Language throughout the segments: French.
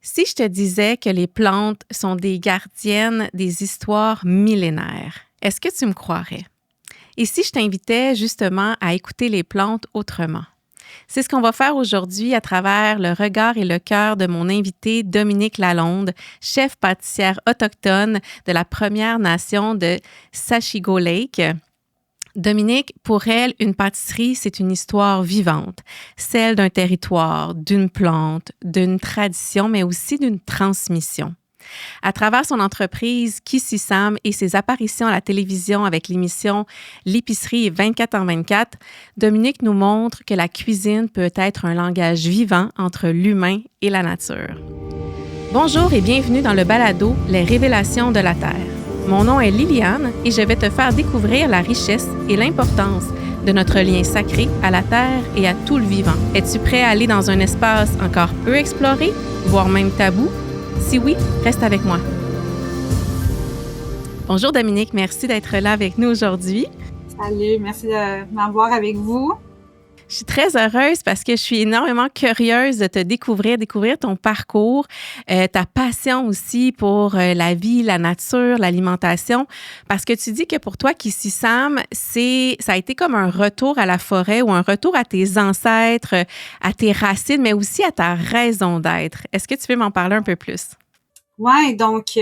Si je te disais que les plantes sont des gardiennes des histoires millénaires, est-ce que tu me croirais? Et si je t'invitais justement à écouter les plantes autrement? C'est ce qu'on va faire aujourd'hui à travers le regard et le cœur de mon invité Dominique Lalonde, chef pâtissière autochtone de la Première Nation de Sachigo Lake. Dominique, pour elle, une pâtisserie, c'est une histoire vivante, celle d'un territoire, d'une plante, d'une tradition, mais aussi d'une transmission. À travers son entreprise Kississam et ses apparitions à la télévision avec l'émission L'épicerie 24 en 24, Dominique nous montre que la cuisine peut être un langage vivant entre l'humain et la nature. Bonjour et bienvenue dans le balado Les révélations de la Terre. Mon nom est Liliane et je vais te faire découvrir la richesse et l'importance de notre lien sacré à la Terre et à tout le vivant. Es-tu prêt à aller dans un espace encore peu exploré, voire même tabou? Si oui, reste avec moi. Bonjour Dominique, merci d'être là avec nous aujourd'hui. Salut, merci de m'avoir avec vous. Je suis très heureuse parce que je suis énormément curieuse de te découvrir ton parcours, ta passion aussi pour la vie, la nature, l'alimentation. Parce que tu dis que pour toi, Kississam, ça a été comme un retour à la forêt ou un retour à tes ancêtres, à tes racines, mais aussi à ta raison d'être. Est-ce que tu peux m'en parler un peu plus? Ouais, donc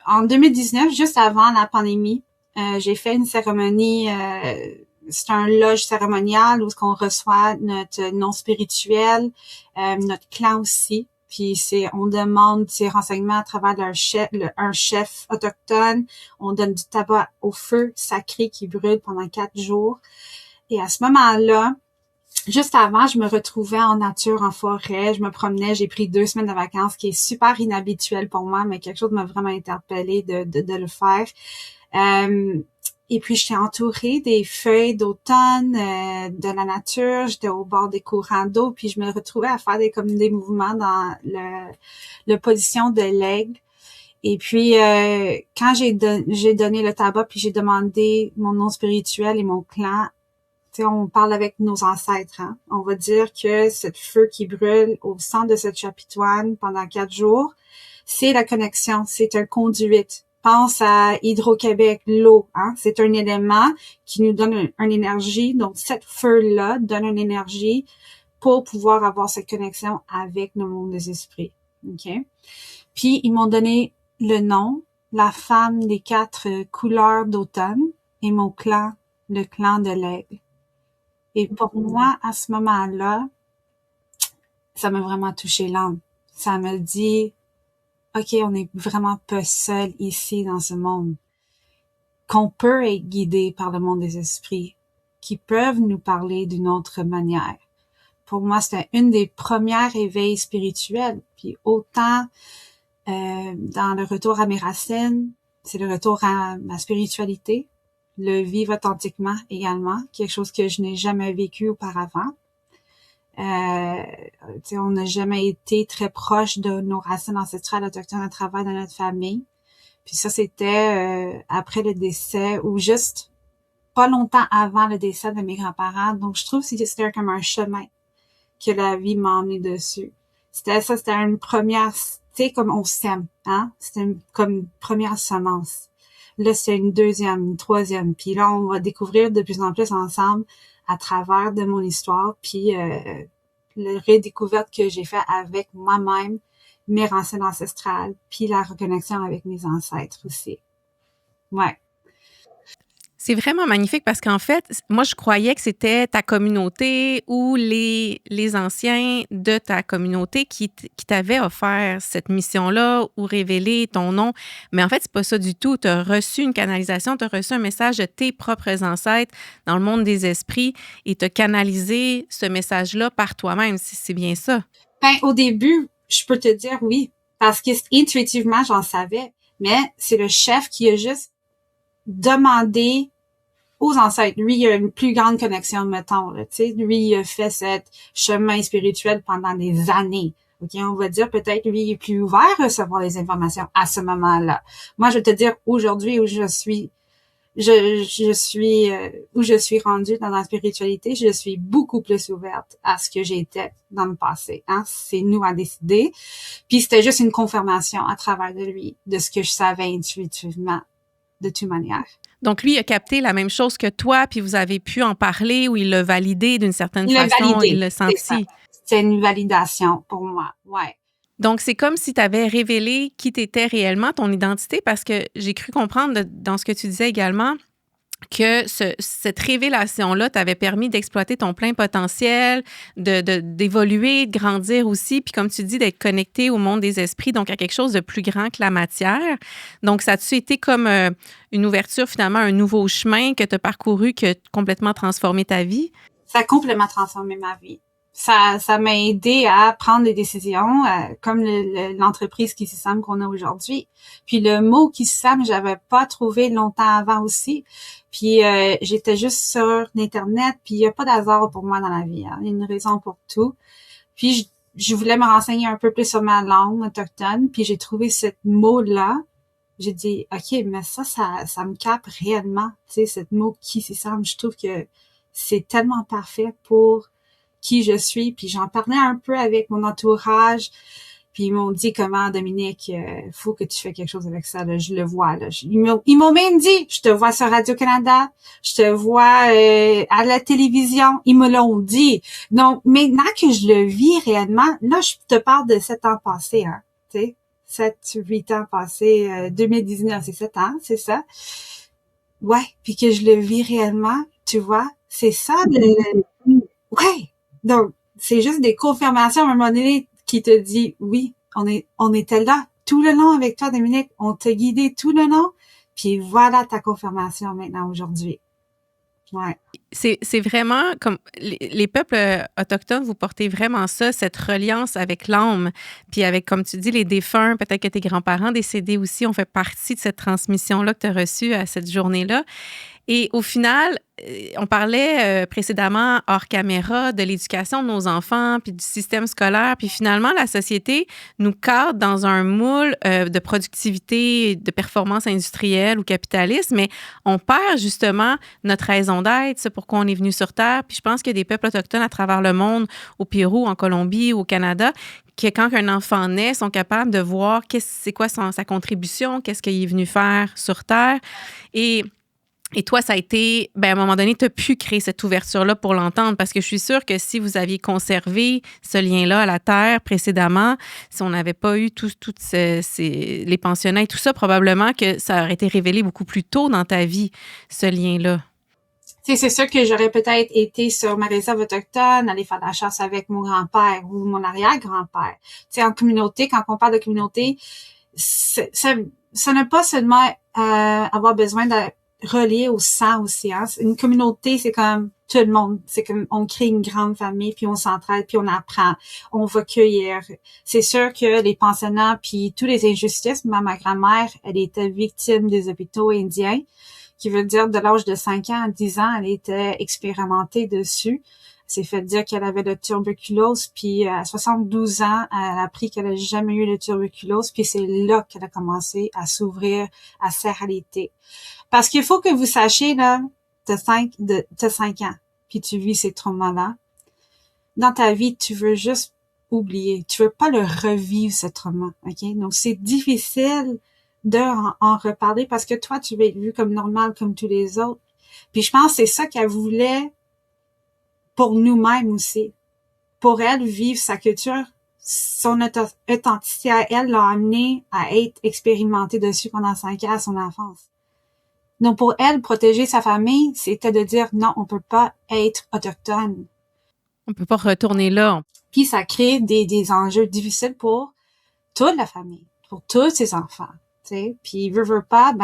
en 2019, juste avant la pandémie, j'ai fait une cérémonie. C'est un loge cérémonial où on reçoit notre nom spirituel, notre clan aussi. Puis on demande ces renseignements à travers un chef autochtone. On donne du tabac au feu sacré qui brûle pendant 4 jours. Et à ce moment-là, juste avant, je me retrouvais en nature, en forêt, je me promenais, j'ai pris 2 semaines de vacances, qui est super inhabituel pour moi, mais quelque chose m'a vraiment interpellée de le faire. Et puis, j'étais entourée des feuilles d'automne, de la nature. J'étais au bord des courants d'eau, puis je me retrouvais à faire des mouvements dans le position de l'aigle. Et puis, quand j'ai donné le tabac, puis j'ai demandé mon nom spirituel et mon clan, tu sais, on parle avec nos ancêtres, hein. On va dire que ce feu qui brûle au centre de cette chapitoine pendant 4 jours, c'est la connexion, c'est un conduit. Pense à Hydro-Québec, l'eau, hein. C'est un élément qui nous donne une énergie. Donc, cette feu-là donne une énergie pour pouvoir avoir cette connexion avec le monde des esprits. OK? Puis, ils m'ont donné le nom, la femme des 4 couleurs d'automne et mon clan, le clan de l'aigle. Et pour moi, à ce moment-là, ça m'a vraiment touché l'âme. Ça me dit, OK, on n'est vraiment pas seul ici dans ce monde. Qu'on peut être guidé par le monde des esprits, qui peuvent nous parler d'une autre manière. Pour moi, c'était une des premières éveils spirituels. Puis autant dans le retour à mes racines, c'est le retour à ma spiritualité, le vivre authentiquement également, quelque chose que je n'ai jamais vécu auparavant. On n'a jamais été très proche de nos racines ancestrales autochtones à travers de notre famille. Puis ça, c'était après le décès ou juste pas longtemps avant le décès de mes grands-parents. Donc, je trouve que c'était comme un chemin que la vie m'a emmené dessus. C'était une première, tu sais, comme on sème, hein? C'était comme une première semence. Là, c'est une deuxième, une troisième. Puis là, on va découvrir de plus en plus ensemble à travers de mon histoire. Puis la redécouverte que j'ai fait avec moi-même, mes racines ancestrales, puis la reconnexion avec mes ancêtres aussi. Ouais. C'est vraiment magnifique parce qu'en fait, moi, je croyais que c'était ta communauté ou les anciens de ta communauté qui t'avaient offert cette mission-là ou révélé ton nom. Mais en fait, c'est pas ça du tout. Tu as reçu une canalisation, tu as reçu un message de tes propres ancêtres dans le monde des esprits et tu as canalisé ce message-là par toi-même. C'est bien ça? Ben, au début, je peux te dire oui, parce que intuitivement, j'en savais. Mais c'est le chef qui a juste demandé aux ancêtres. Lui, il a une plus grande connexion, mettons, là, tu sais. Lui, il a fait ce chemin spirituel pendant des années. OK, on va dire peut-être lui, il est plus ouvert à recevoir les informations à ce moment-là. Moi, je vais te dire aujourd'hui où je suis je suis où je suis rendue dans la spiritualité, je suis beaucoup plus ouverte à ce que j'étais dans le passé. Hein? C'est nous à décider. Puis c'était juste une confirmation à travers de lui de ce que je savais intuitivement de toute manière. Donc, lui, il a capté la même chose que toi, puis vous avez pu en parler ou il l'a validé d'une certaine Il l'a façon, il validé, l'a c'est ça. senti. C'est une validation pour moi, ouais. Donc, c'est comme si tu avais révélé qui tu étais réellement, ton identité, parce que j'ai cru comprendre dans ce que tu disais également que cette révélation-là t'avait permis d'exploiter ton plein potentiel, d'évoluer, de grandir aussi, puis comme tu dis, d'être connecté au monde des esprits, donc à quelque chose de plus grand que la matière. Donc, ça a-tu été comme une ouverture, finalement, un nouveau chemin que tu as parcouru, qui a complètement transformé ta vie? Ça a complètement transformé ma vie. Ça m'a aidé à prendre des décisions, comme l'entreprise Kissysam qu'on a aujourd'hui. Puis le mot Kissysam, j'avais pas trouvé longtemps avant aussi. Puis j'étais juste sur l'internet, puis il y a pas d'hasard pour moi dans la vie. Hein. Il y a une raison pour tout. Puis je voulais me renseigner un peu plus sur ma langue autochtone, puis j'ai trouvé ce mot-là. J'ai dit, OK, mais ça me capte réellement. Tu sais, ce mot Kissysam, je trouve que c'est tellement parfait pour qui je suis. Puis j'en parlais un peu avec mon entourage. Puis ils m'ont dit comment, Dominique, faut que tu fais quelque chose avec ça. Là, je le vois. Là. Ils m'ont même dit, je te vois sur Radio-Canada, je te vois à la télévision. Ils me l'ont dit. Donc maintenant que je le vis réellement, là, je te parle de 7 ans passés. Hein, tu sais, 7, 8 ans passés. 2019, c'est 7 ans, c'est ça. Ouais, puis que je le vis réellement, tu vois, c'est ça. Ouais. Donc, c'est juste des confirmations à un moment donné qui te dit, oui, on était là tout le long avec toi, Dominique. On t'a guidé tout le long. Puis voilà ta confirmation maintenant aujourd'hui. Ouais. C'est vraiment comme les peuples autochtones, vous portez vraiment ça, cette reliance avec l'âme, puis avec, comme tu dis, les défunts, peut-être que tes grands-parents décédés aussi ont fait partie de cette transmission-là que tu as reçue à cette journée-là. Et au final, on parlait précédemment hors caméra de l'éducation de nos enfants, puis du système scolaire, puis finalement, la société nous cadre dans un moule de productivité, de performance industrielle ou capitaliste, mais on perd justement notre raison d'être, c'est pourquoi on est venu sur Terre. Puis je pense qu'il y a des peuples autochtones à travers le monde, au Pérou, en Colombie, au Canada, que quand un enfant naît, sont capables de voir c'est quoi sa contribution, qu'est-ce qu'il est venu faire sur Terre. Et toi, ça a été, à un moment donné, tu as pu créer cette ouverture-là pour l'entendre, parce que je suis sûre que si vous aviez conservé ce lien-là à la Terre précédemment, si on n'avait pas eu toutes les pensionnats et tout ça, probablement que ça aurait été révélé beaucoup plus tôt dans ta vie, ce lien-là. C'est sûr que j'aurais peut-être été sur ma réserve autochtone, aller faire de la chasse avec mon grand-père ou mon arrière-grand-père. Tu sais, en communauté, quand on parle de communauté, ça n'a pas seulement avoir besoin de relier au sang aussi. Hein. Une communauté, c'est comme tout le monde. C'est comme on crée une grande famille, puis on s'entraide, puis on apprend, on va cueillir. C'est sûr que les pensionnats, puis tous les injustices, ma grand-mère, elle était victime des hôpitaux indiens, qui veut dire de l'âge de 5 ans à 10 ans, elle était expérimentée dessus. Elle s'est fait dire qu'elle avait la tuberculose, puis à 72 ans, elle a appris qu'elle n'a jamais eu la tuberculose, puis c'est là qu'elle a commencé à s'ouvrir à sa réalité. Parce qu'il faut que vous sachiez, là, t'as 5 ans, puis tu vis ces traumas-là. Dans ta vie, tu veux juste oublier. Tu veux pas le revivre, ce trauma, OK? Donc, c'est difficile de en reparler parce que toi, tu vas être vu comme normal comme tous les autres. Puis je pense que c'est ça qu'elle voulait pour nous-mêmes aussi. Pour elle, vivre sa culture, son authenticité à elle l'a amené à être expérimentée dessus pendant 5 ans à son enfance. Donc, pour elle, protéger sa famille, c'était de dire non, on peut pas être autochtone. On peut pas retourner là. Puis ça crée des enjeux difficiles pour toute la famille, pour tous ses enfants. T'sais. Puis veut pas,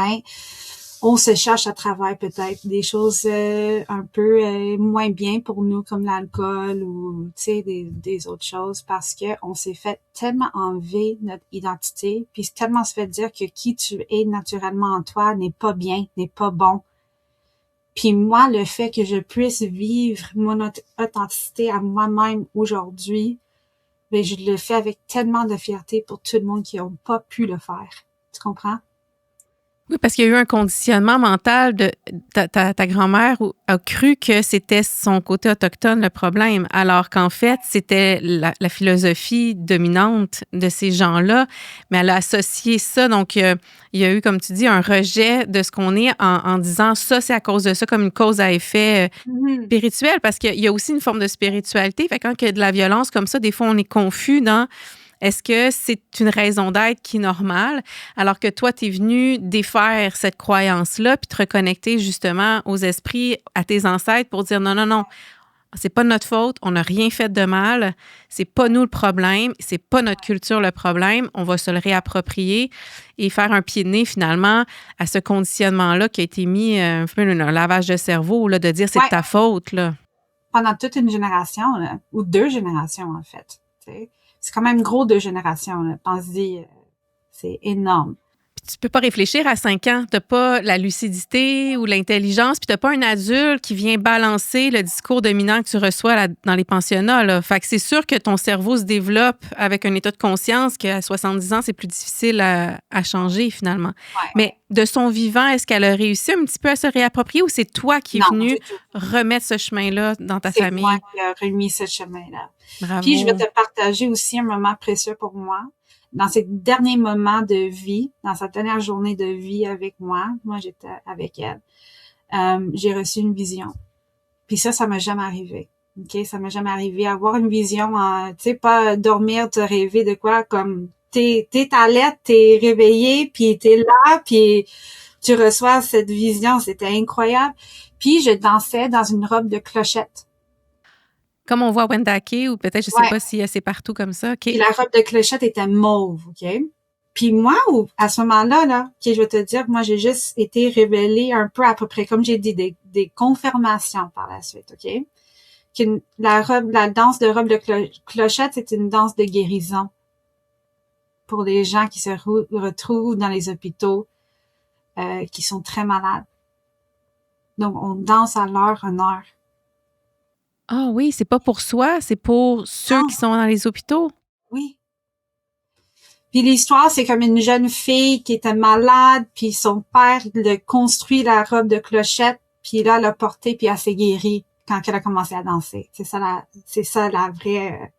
on se cherche à travers peut-être des choses un peu moins bien pour nous, comme l'alcool ou des autres choses, parce que on s'est fait tellement enlever notre identité, puis tellement se fait dire que qui tu es naturellement en toi n'est pas bien, n'est pas bon. Puis moi, le fait que je puisse vivre mon authenticité à moi-même aujourd'hui, je le fais avec tellement de fierté pour tout le monde qui n'a pas pu le faire. Tu comprends? Oui, parce qu'il y a eu un conditionnement mental de ta grand-mère a cru que c'était son côté autochtone le problème, alors qu'en fait, c'était la philosophie dominante de ces gens-là, mais elle a associé ça. Donc, il y a eu, comme tu dis, un rejet de ce qu'on est en disant ça, c'est à cause de ça, comme une cause à effet Mhm. spirituel, parce qu'il y a aussi une forme de spiritualité. Fait que quand il y a de la violence comme ça, des fois, on est confus dans est-ce que c'est une raison d'être qui est normale, alors que toi, tu es venu défaire cette croyance-là puis te reconnecter justement aux esprits, à tes ancêtres pour dire non, non, non, c'est pas notre faute, on n'a rien fait de mal, c'est pas nous le problème, c'est pas notre culture le problème, on va se le réapproprier et faire un pied de nez finalement à ce conditionnement-là qui a été mis un peu un lavage de cerveau, là, de dire c'est de Ouais, ta faute, là. pendant toute une génération, là, ou 2 générations en fait. T'sais. C'est quand même gros 2 générations. Là. Pense-y, c'est énorme. Tu peux pas réfléchir à 5 ans. Tu n'as pas la lucidité ou l'intelligence, puis tu n'as pas un adulte qui vient balancer le discours dominant que tu reçois dans les pensionnats. Là. Fait que c'est sûr que ton cerveau se développe avec un état de conscience qu'à 70 ans, c'est plus difficile à changer finalement. Ouais. Mais de son vivant, est-ce qu'elle a réussi un petit peu à se réapproprier ou c'est toi qui es Non, venu du tout. remettre ce chemin-là dans ta C'est moi famille? qui ai remis ce chemin-là. Puis je vais Bravo. te partager aussi un moment précieux pour moi. Dans ces derniers moments de vie, dans sa dernière journée de vie avec moi j'étais avec elle, j'ai reçu une vision. Puis ça m'est jamais arrivé. OK, ça m'est jamais arrivé. Avoir une vision, tu sais, pas dormir, te rêver de quoi, comme t'es à l'aide, t'es réveillé, puis t'es là, puis tu reçois cette vision, c'était incroyable. Puis je dansais dans une robe de clochette. Comme on voit Wendake ou peut-être, je sais Ouais. pas si c'est partout comme ça. OK. Puis la robe de clochette était mauve, OK? Puis moi, à ce moment-là, OK, je vais te dire, moi, j'ai juste été révélée un peu à peu près, comme j'ai dit, des confirmations par la suite, OK? La danse de robe de clochette, c'est une danse de guérison pour les gens qui se retrouvent dans les hôpitaux, qui sont très malades. Donc, on danse à leur honneur. Ah oui, c'est pas pour soi, c'est pour ceux Non, qui sont dans les hôpitaux. oui. Puis l'histoire, c'est comme une jeune fille qui était malade, puis son père le construit la robe de clochette, puis là, elle l'a portée, puis elle s'est guérie quand elle a commencé à danser. C'est ça la vraie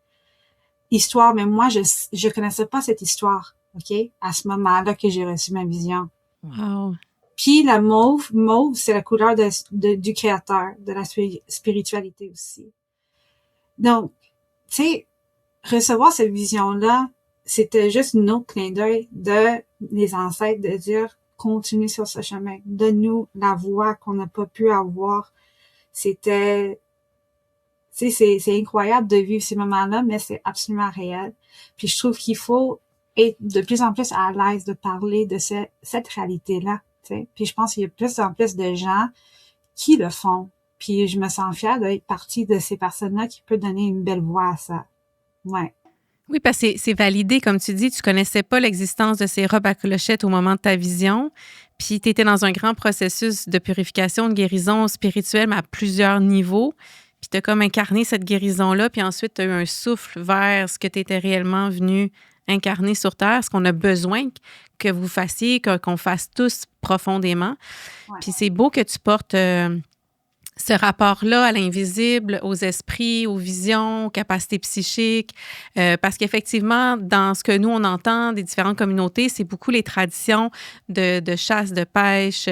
histoire. Mais moi, je connaissais pas cette histoire, OK? À ce moment-là que j'ai reçu ma vision. Wow. Puis la mauve, c'est la couleur du créateur, de la spiritualité aussi. Donc, tu sais, recevoir cette vision-là, c'était juste une autre clin d'œil de les ancêtres de dire continue sur ce chemin, donne-nous la voie qu'on n'a pas pu avoir. C'était, tu sais, c'est incroyable de vivre ces moments-là, mais c'est absolument réel. Puis je trouve qu'il faut être de plus en plus à l'aise de parler de cette réalité-là. Tu sais. Puis je pense qu'il y a de plus en plus de gens qui le font. Puis je me sens fière d'être partie de ces personnes-là qui peut donner une belle voix à ça. Ouais. Oui, parce que c'est validé, comme tu dis, tu connaissais pas l'existence de ces robes à clochettes au moment de ta vision, puis tu étais dans un grand processus de purification, de guérison spirituelle, mais à plusieurs niveaux, puis tu as comme incarné cette guérison-là, puis ensuite tu as eu un souffle vers ce que tu étais réellement venu incarner sur Terre, ce qu'on a besoin que vous fassiez, qu'on fasse tous profondément. Ouais. Puis c'est beau que tu portes ce rapport-là à l'invisible, aux esprits, aux visions, aux capacités psychiques, parce qu'effectivement, dans ce que nous, on entend des différentes communautés, c'est beaucoup les traditions de chasse, de pêche,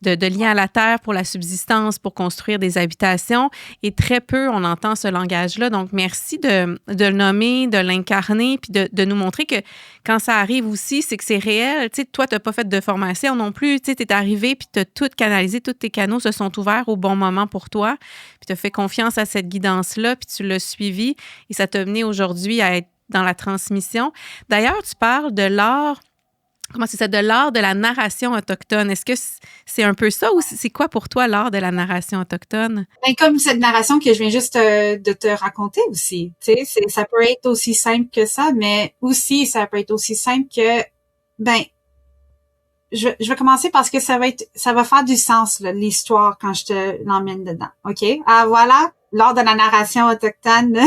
de lien à la terre pour la subsistance, pour construire des habitations, et très peu, on entend ce langage-là. Donc, merci de le nommer, de l'incarner, puis de nous montrer que quand ça arrive aussi, c'est que c'est réel. Tu sais, toi, tu n'as pas fait de formation non plus. Tu sais, es arrivé, puis tu as tout canalisé, tous tes canaux se sont ouverts au bon moment pour toi, puis tu as fait confiance à cette guidance-là, puis tu l'as suivi, et ça t'a mené aujourd'hui à être dans la transmission. D'ailleurs, tu parles de l'art, comment c'est ça, de l'art de la narration autochtone. Est-ce que c'est un peu ça, ou c'est quoi pour toi l'art de la narration autochtone? Ben, comme cette narration que je viens juste de te raconter aussi, tu sais, ça peut être aussi simple que ça, mais aussi ça peut être aussi simple que, ben, je vais commencer parce que ça va faire du sens, là, l'histoire quand je te l'emmène dedans, ok? Ah voilà, l'art de la narration autochtone.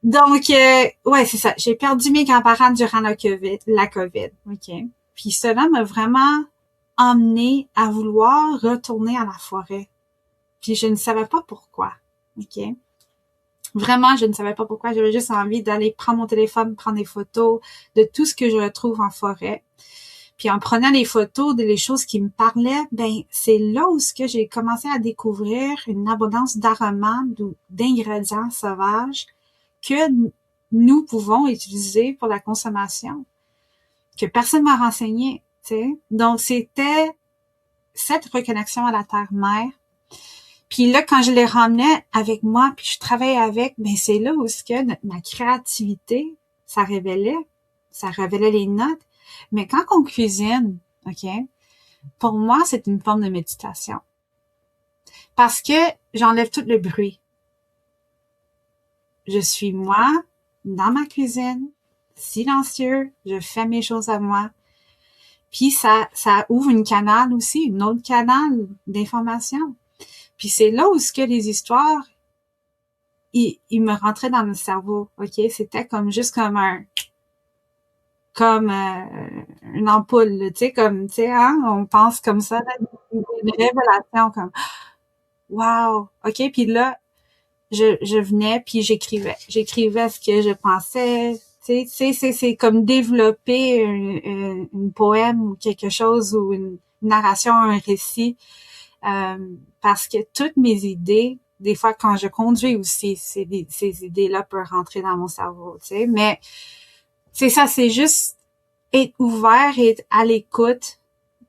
Donc, ouais, c'est ça. J'ai perdu mes grands-parents durant la COVID, ok? Puis cela m'a vraiment emmenée à vouloir retourner à la forêt. Puis je ne savais pas pourquoi. OK? Vraiment, je ne savais pas pourquoi. J'avais juste envie d'aller prendre mon téléphone, prendre des photos de tout ce que je retrouve en forêt. Puis en prenant les photos des choses qui me parlaient, ben c'est là où ce que j'ai commencé à découvrir une abondance d'aromates ou d'ingrédients sauvages que nous pouvons utiliser pour la consommation, que personne m'a renseigné, tu sais. Donc c'était cette reconnexion à la terre-mère. Puis là, quand je les ramenais avec moi, puis je travaillais avec, ben c'est là où ce que ma créativité, ça révélait les notes. Mais quand on cuisine, OK, pour moi, c'est une forme de méditation. Parce que j'enlève tout le bruit. Je suis moi, dans ma cuisine, silencieux, je fais mes choses à moi. Puis ça ouvre une canal aussi, une autre canal d'information. Puis c'est là où ce que les histoires, ils me rentraient dans le cerveau, OK? C'était juste comme une ampoule, tu sais, hein, on pense comme ça, là, une révélation comme wow, OK, puis là je venais puis j'écrivais ce que je pensais, tu sais, c'est comme développer une poème ou quelque chose ou une narration, un récit, parce que toutes mes idées, des fois quand je conduis aussi, ces idées-là peuvent rentrer dans mon cerveau, tu sais, mais c'est ça, c'est juste être ouvert et être à l'écoute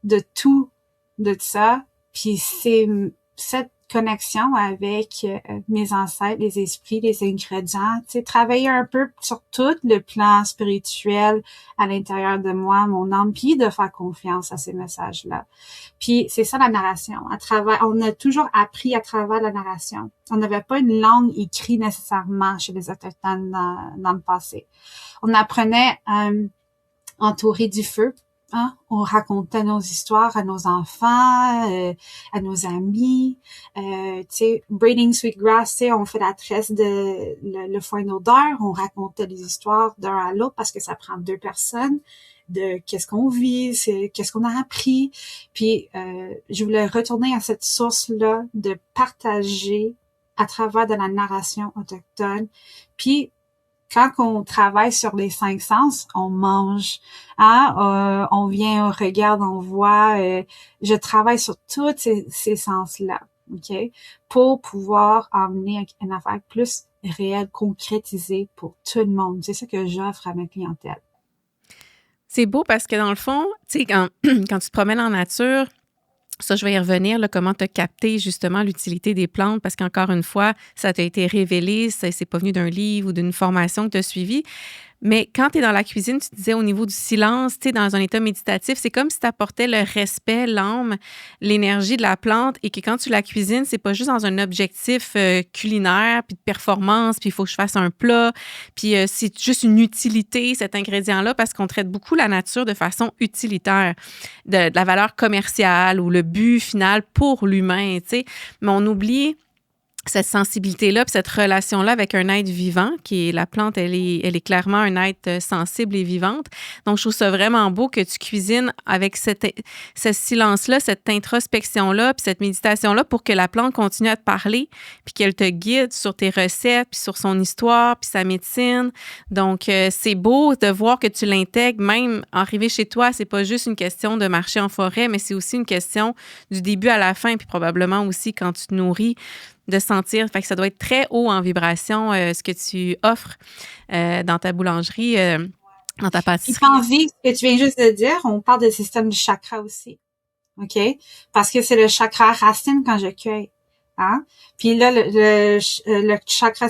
de tout, de ça. Puis c'est cette connexion avec mes ancêtres, les esprits, les ingrédients, tu sais, travailler un peu sur tout le plan spirituel à l'intérieur de moi, mon âme, puis de faire confiance à ces messages-là. Puis c'est ça la narration. On a toujours appris à travers la narration. On n'avait pas une langue écrite nécessairement chez les Autochtones dans le passé. On apprenait entouré du feu. Hein? On racontait nos histoires à nos enfants, à nos amis. Tu sais, braiding sweetgrass, tu sais, on fait la tresse de le foin d'odeur. On racontait les histoires d'un à l'autre parce que ça prend 2 personnes de qu'est-ce qu'on vit, qu'est-ce qu'on a appris. Puis je voulais retourner à cette source-là de partager à travers de la narration autochtone. Puis quand on travaille sur les 5 sens, on mange, hein, on vient, on regarde, on voit. Je travaille sur tous ces sens-là, ok, pour pouvoir emmener une affaire plus réelle, concrétisée pour tout le monde. C'est ça que j'offre à ma clientèle. C'est beau parce que dans le fond, tu sais, quand tu te promènes en nature, ça, je vais y revenir, là, comment tu as capté justement l'utilité des plantes, parce qu'encore une fois, ça t'a été révélé, c'est pas venu d'un livre ou d'une formation que tu as suivie. Mais quand tu es dans la cuisine, tu disais au niveau du silence, tu es dans un état méditatif, c'est comme si tu apportais le respect, l'âme, l'énergie de la plante et que quand tu la cuisines, c'est pas juste dans un objectif culinaire, puis de performance, puis il faut que je fasse un plat, puis c'est juste une utilité, cet ingrédient-là, parce qu'on traite beaucoup la nature de façon utilitaire, de la valeur commerciale ou le but final pour l'humain, tu sais. Mais on oublie cette sensibilité-là, puis cette relation-là avec un être vivant, qui est la plante, elle est clairement un être sensible et vivante. Donc, je trouve ça vraiment beau que tu cuisines avec ce silence-là, cette introspection-là, puis cette méditation-là pour que la plante continue à te parler, puis qu'elle te guide sur tes recettes, puis sur son histoire, puis sa médecine. Donc, c'est beau de voir que tu l'intègres, même arrivé chez toi, c'est pas juste une question de marcher en forêt, mais c'est aussi une question du début à la fin, puis probablement aussi quand tu te nourris, de sentir. Fait que ça doit être très haut en vibration, ce que tu offres dans ta boulangerie, dans ta pâtisserie. Puis envie, ce que tu viens juste de dire, on parle de système du chakra aussi. OK? Parce que c'est le chakra racine quand je cueille. Hein? Puis là, le chakra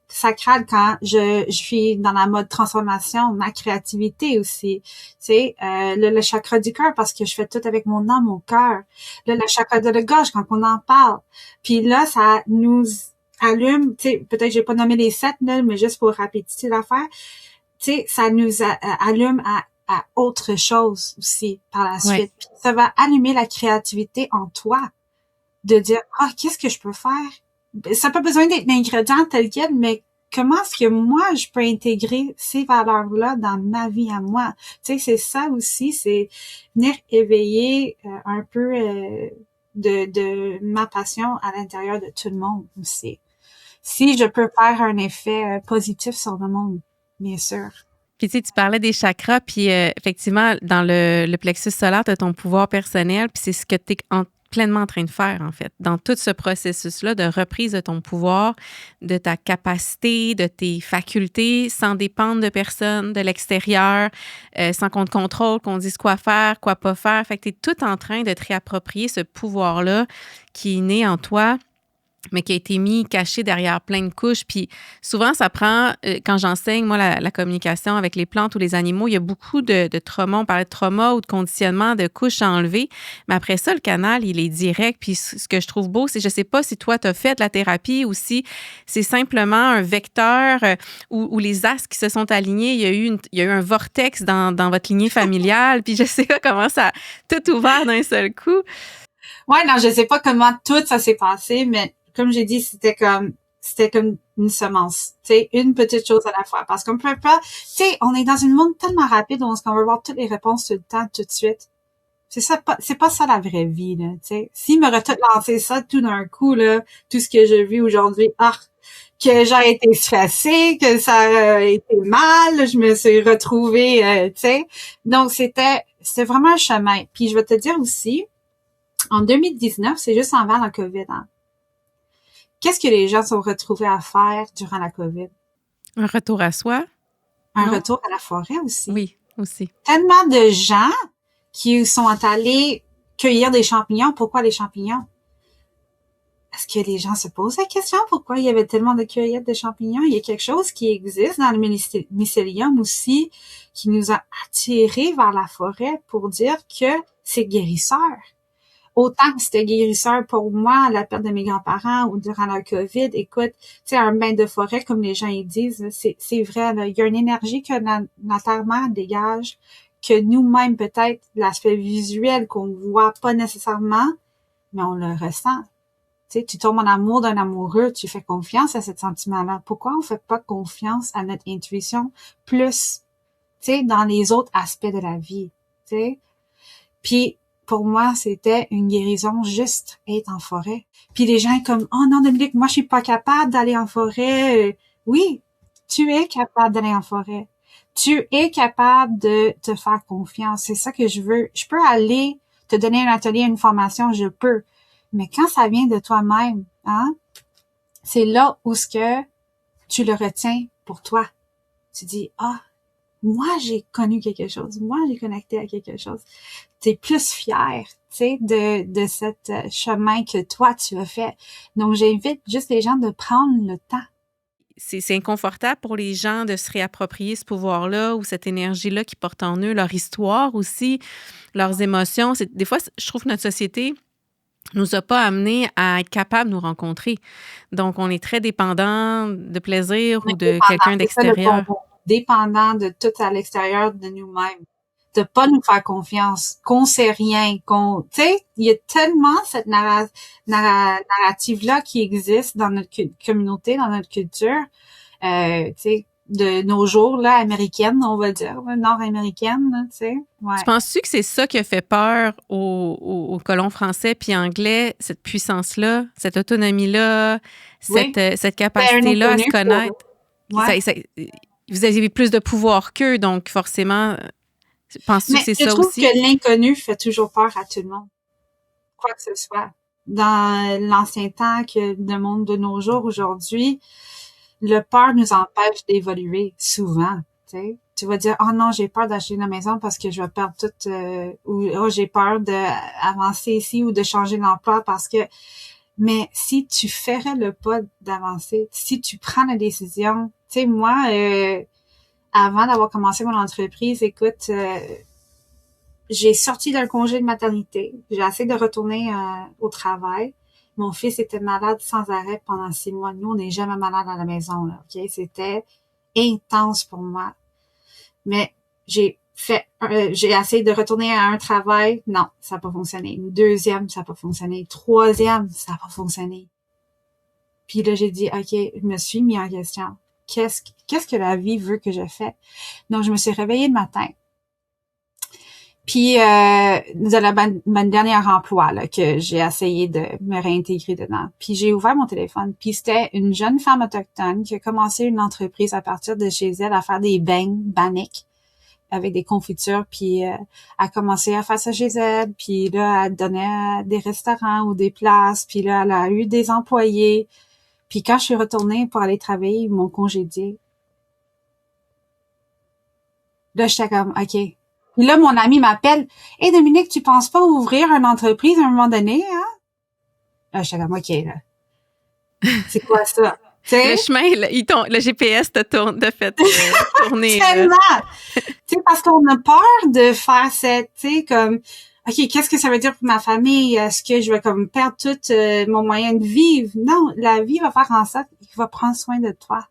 sacral quand je suis dans la mode transformation, ma créativité aussi. Tu sais, le chakra du cœur parce que je fais tout avec mon âme, mon cœur. Là, le chakra de la gorge quand on en parle. Puis là, ça nous allume, tu sais, peut-être j'ai pas nommé les 7, là, mais juste pour répéter l'affaire, tu sais, ça nous allume à autre chose aussi par la suite. Ouais. Puis ça va allumer la créativité en toi. De dire, qu'est-ce que je peux faire? Ça n'a pas besoin d'être l'ingrédient tel quel, mais comment est-ce que moi, je peux intégrer ces valeurs-là dans ma vie à moi? Tu sais, c'est ça aussi, c'est venir éveiller un peu de ma passion à l'intérieur de tout le monde aussi. Si je peux faire un effet positif sur le monde, bien sûr. Puis tu sais, tu parlais des chakras, puis effectivement, dans le plexus solaire, tu as ton pouvoir personnel, puis c'est ce que tu es pleinement en train de faire, en fait, dans tout ce processus-là de reprise de ton pouvoir, de ta capacité, de tes facultés, sans dépendre de personne, de l'extérieur, sans qu'on te contrôle, qu'on dise quoi faire, quoi pas faire. Fait que tu es tout en train de te réapproprier ce pouvoir-là qui est né en toi, mais qui a été mis, caché derrière plein de couches. Puis souvent, ça prend, quand j'enseigne, moi, la communication avec les plantes ou les animaux, il y a beaucoup de trauma. On parlait de trauma ou de conditionnement, de couches à enlever. Mais après ça, le canal, il est direct. Puis ce que je trouve beau, c'est, je sais pas si toi, tu as fait de la thérapie ou si c'est simplement un vecteur où les astres qui se sont alignés, il y a eu un vortex dans votre lignée familiale. Puis je sais pas comment ça a tout ouvert d'un seul coup. Ouais, non, je sais pas comment tout ça s'est passé, mais comme j'ai dit, c'était comme une semence, tu sais, une petite chose à la fois. Parce qu'on peut pas, tu sais, on est dans un monde tellement rapide où on veut voir toutes les réponses tout le temps, tout de suite. C'est pas ça la vraie vie, là, tu sais. S'il m'aurait tout lancé ça tout d'un coup, là, tout ce que j'ai vu aujourd'hui, que j'ai été stressée, que ça a été mal, je me suis retrouvée, tu sais. Donc, c'était vraiment un chemin. Puis, je vais te dire aussi, en 2019, c'est juste avant la COVID, hein. Qu'est-ce que les gens sont retrouvés à faire durant la COVID? Un retour à soi? Un Non? retour à la forêt aussi. Oui, aussi. Tellement de gens qui sont allés cueillir des champignons. Pourquoi les champignons? Est-ce que les gens se posent la question pourquoi il y avait tellement de cueillettes de champignons? Il y a quelque chose qui existe dans le mycélium aussi qui nous a attirés vers la forêt pour dire que c'est guérisseur. Autant que c'était guérisseur pour moi, la perte de mes grands-parents ou durant la COVID, écoute, tu sais, un bain de forêt, comme les gens ils disent, c'est vrai, là, il y a une énergie que notre terre-mère dégage, que nous-mêmes, peut-être, l'aspect visuel qu'on voit pas nécessairement, mais on le ressent. Tu sais, tu tombes en amour d'un amoureux, tu fais confiance à ce sentiment-là. Pourquoi on fait pas confiance à notre intuition plus, tu sais, dans les autres aspects de la vie, tu sais? Puis, pour moi, c'était une guérison juste être en forêt. Puis les gens comme, oh non, Dominique, moi, je suis pas capable d'aller en forêt. Oui, tu es capable d'aller en forêt. Tu es capable de te faire confiance. C'est ça que je veux. Je peux aller te donner un atelier, une formation, je peux. Mais quand ça vient de toi-même, hein, c'est là où ce que tu le retiens pour toi. Tu dis, moi, j'ai connu quelque chose. Moi, j'ai connecté à quelque chose. T'es plus fier, tu sais, de cet chemin que toi, tu as fait. Donc, j'invite juste les gens de prendre le temps. C'est inconfortable pour les gens de se réapproprier ce pouvoir-là ou cette énergie-là qui porte en eux, leur histoire aussi, leurs émotions. Des fois, je trouve que notre société nous a pas amenés à être capable de nous rencontrer. Donc, on est très dépendant de plaisir ou de quelqu'un d'extérieur. Dépendant de tout à l'extérieur de nous-mêmes. De pas nous faire confiance, qu'on sait rien, tu sais, il y a tellement cette narrative-là qui existe dans notre communauté, dans notre culture, tu sais, de nos jours, là, américaine, on va dire, nord-américaine, tu sais. Ouais. Tu penses-tu que c'est ça qui a fait peur aux colons français puis anglais, cette puissance-là, cette autonomie-là, cette capacité-là à se connaître? Ouais. Vous avez plus de pouvoir qu'eux, donc forcément, penses-tu que c'est ça aussi? Mais je trouve que l'inconnu fait toujours peur à tout le monde. Quoi que ce soit. Dans l'ancien temps que le monde de nos jours aujourd'hui, le peur nous empêche d'évoluer souvent. Tu sais, tu vas dire, oh non, j'ai peur d'acheter une maison parce que je vais perdre tout, ou oh, j'ai peur d'avancer ici ou de changer d'emploi parce que. Mais si tu ferais le pas d'avancer, si tu prends la décision, tu sais, moi, avant d'avoir commencé mon entreprise, écoute, j'ai sorti d'un congé de maternité. J'ai essayé de retourner au travail. Mon fils était malade sans arrêt pendant 6 mois. Nous, on n'est jamais malade à la maison, là, ok? C'était intense pour moi. Mais j'ai essayé de retourner à un travail. Non, ça n'a pas fonctionné. Deuxième, ça n'a pas fonctionné. Troisième, ça n'a pas fonctionné. Puis là, j'ai dit, OK, je me suis mis en question. qu'est-ce que la vie veut que je fasse. Donc, je me suis réveillée le matin. Puis, de mon dernier emploi, là, que j'ai essayé de me réintégrer dedans. Puis, j'ai ouvert mon téléphone. Puis, c'était une jeune femme autochtone qui a commencé une entreprise à partir de chez elle à faire des beignes banniques avec des confitures. Puis, elle a commencé à faire ça chez elle. Puis là, elle donnait à des restaurants ou des places. Puis là, elle a eu des employés. Puis, quand je suis retournée pour aller travailler, ils m'ont congédiée. Là, j'étais comme, OK. Puis là, mon ami m'appelle. Hey, Dominique, tu penses pas ouvrir une entreprise à un moment donné, hein? Là, j'étais comme, OK, là. C'est quoi ça? Le chemin, le GPS t'a fait tourner. Tellement! Tu sais, parce qu'on a peur de faire cette, tu sais, comme, OK, qu'est-ce que ça veut dire pour ma famille? Est-ce que je vais comme perdre tout mon moyen de vivre? Non, la vie va faire en sorte qu'il va prendre soin de toi.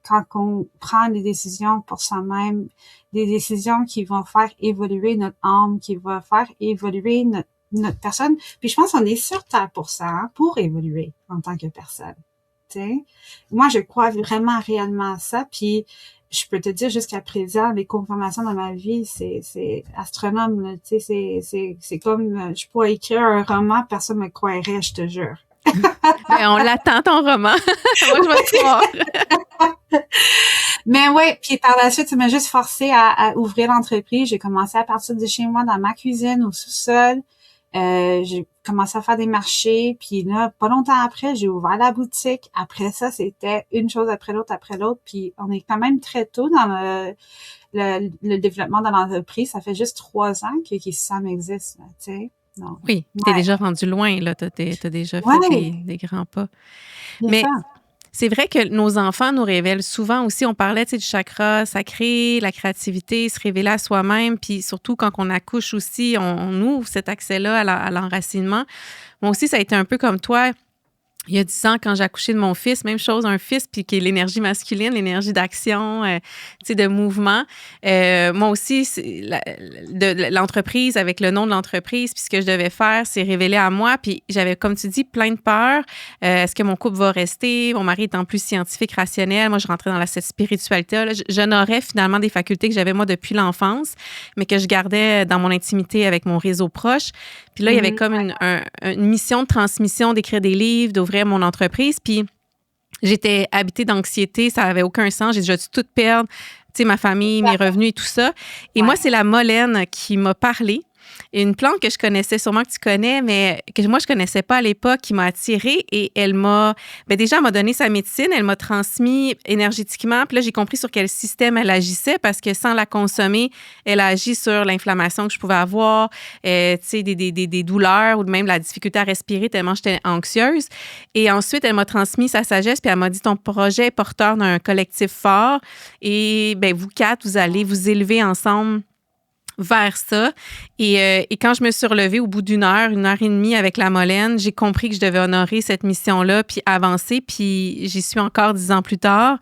Quand on prend des décisions pour soi-même, des décisions qui vont faire évoluer notre âme, qui vont faire évoluer notre personne. Puis je pense qu'on est sur Terre pour ça, hein, pour évoluer en tant que personne. T'sais? Moi, je crois vraiment réellement à ça. Puis je peux te dire jusqu'à présent, les confirmations dans ma vie, c'est astronome. Tu sais, c'est comme je pourrais écrire un roman, personne me croirait, je te jure. Ben, on l'attend, ton roman. Moi, je vais te croire. Mais ouais, puis par la suite, ça m'a juste forcé à ouvrir l'entreprise. J'ai commencé à partir de chez moi, dans ma cuisine, au sous-sol. J'ai commencé à faire des marchés, puis là, pas longtemps après, j'ai ouvert la boutique. Après ça, c'était une chose après l'autre, puis on est quand même très tôt dans le développement de l'entreprise. Ça fait juste 3 ans que Sam existe, tu sais. Donc, oui, t'es déjà rendu loin, là. T'as déjà fait des grands pas. Mais c'est vrai que nos enfants nous révèlent souvent aussi, on parlait du chakra sacré, la créativité, se révéler à soi-même, puis surtout quand on accouche aussi, on ouvre cet accès-là à l'enracinement. Moi aussi, ça a été un peu comme toi. Il y a 10 ans, quand j'ai accouché de mon fils, même chose, un fils, puis qui est l'énergie masculine, l'énergie d'action, de mouvement. Moi aussi, l'entreprise, avec le nom de l'entreprise, puis ce que je devais faire, c'est révéler à moi. Puis j'avais, comme tu dis, plein de peurs. Est-ce que mon couple va rester? Mon mari étant plus scientifique, rationnel. Moi, je rentrais dans cette spiritualité-là. J'honorais finalement des facultés que j'avais, moi, depuis l'enfance, mais que je gardais dans mon intimité avec mon réseau proche. Puis là, il y avait comme une mission de transmission, d'écrire des livres, d'ouvrir mon entreprise. Puis j'étais habitée d'anxiété, ça avait aucun sens. J'ai dit, je vais tout perdre, tu sais, ma famille, mes revenus et tout ça. Et moi, c'est la molène qui m'a parlé. Une plante que je connaissais, sûrement que tu connais, mais que moi, je connaissais pas à l'époque, qui m'a attirée et elle m'a... déjà, elle m'a donné sa médecine, elle m'a transmis énergétiquement. Puis là, j'ai compris sur quel système elle agissait parce que sans la consommer, elle agit sur l'inflammation que je pouvais avoir, tu sais, des douleurs ou même la difficulté à respirer tellement j'étais anxieuse. Et ensuite, elle m'a transmis sa sagesse puis elle m'a dit, ton projet est porteur d'un collectif fort et vous 4, vous allez vous élever ensemble vers ça. Et quand je me suis relevée au bout d'une heure et demie avec la molène, j'ai compris que je devais honorer cette mission-là puis avancer. Puis j'y suis encore 10 ans plus tard.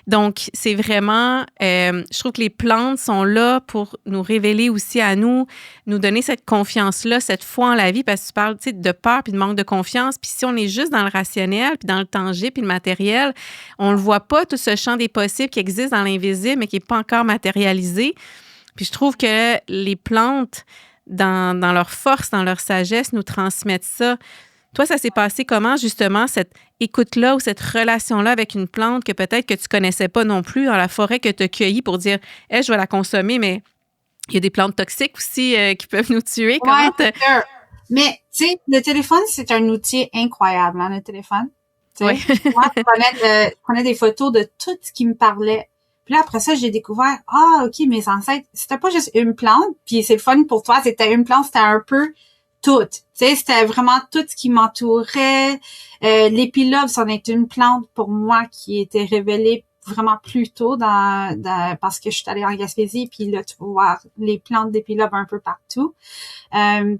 Donc, c'est vraiment... je trouve que les plantes sont là pour nous révéler aussi à nous donner cette confiance-là, cette foi en la vie, parce que tu parles, tu sais, de peur puis de manque de confiance. Puis si on est juste dans le rationnel puis dans le tangible puis le matériel, on le voit pas, tout ce champ des possibles qui existe dans l'invisible mais qui est pas encore matérialisé. Puis je trouve que les plantes, dans leur force, dans leur sagesse, nous transmettent ça. Toi, ça s'est passé comment, justement, cette écoute-là ou cette relation-là avec une plante que peut-être que tu connaissais pas non plus dans la forêt que tu as cueillie pour dire « Hey, je vais la consommer, mais il y a des plantes toxiques aussi qui peuvent nous tuer. » Comment Mais, tu sais, le téléphone, c'est un outil incroyable, hein, le téléphone. Oui. Moi, je prenais des photos de tout ce qui me parlait. Puis là, après ça, j'ai découvert, OK, mes ancêtres, c'était pas juste une plante, puis c'est fun pour toi, c'était une plante, c'était un peu tout. Tu sais, c'était vraiment tout ce qui m'entourait. L'épilobe, c'en est une plante pour moi qui était révélée vraiment plus tôt parce que je suis allée en Gaspésie, puis là, tu vas voir les plantes d'épilobe un peu partout.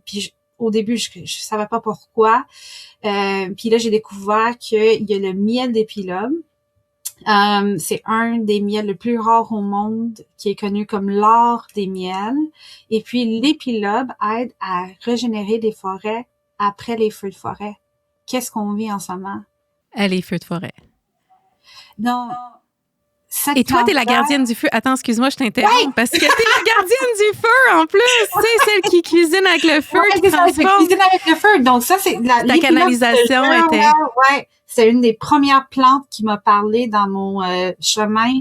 Puis au début, je savais pas pourquoi. Puis là, j'ai découvert qu'il y a le miel d'épilobe. C'est un des miels le plus rare au monde qui est connu comme l'or des miels. Et puis, l'épilobe aide à régénérer les forêts après les feux de forêt. Qu'est-ce qu'on vit en ce moment? Les feux de forêt. Non. cette Et toi, t'es la plante-là... gardienne du feu. Attends, excuse-moi, je t'interromps, parce que t'es la gardienne du feu, en plus. Tu sais, celle qui cuisine avec le feu, qui c'est ça, c'est transforme. cuisine avec le feu. Donc ça, c'est Ta canalisation était... Ouais, c'est une des premières plantes qui m'a parlé dans mon chemin.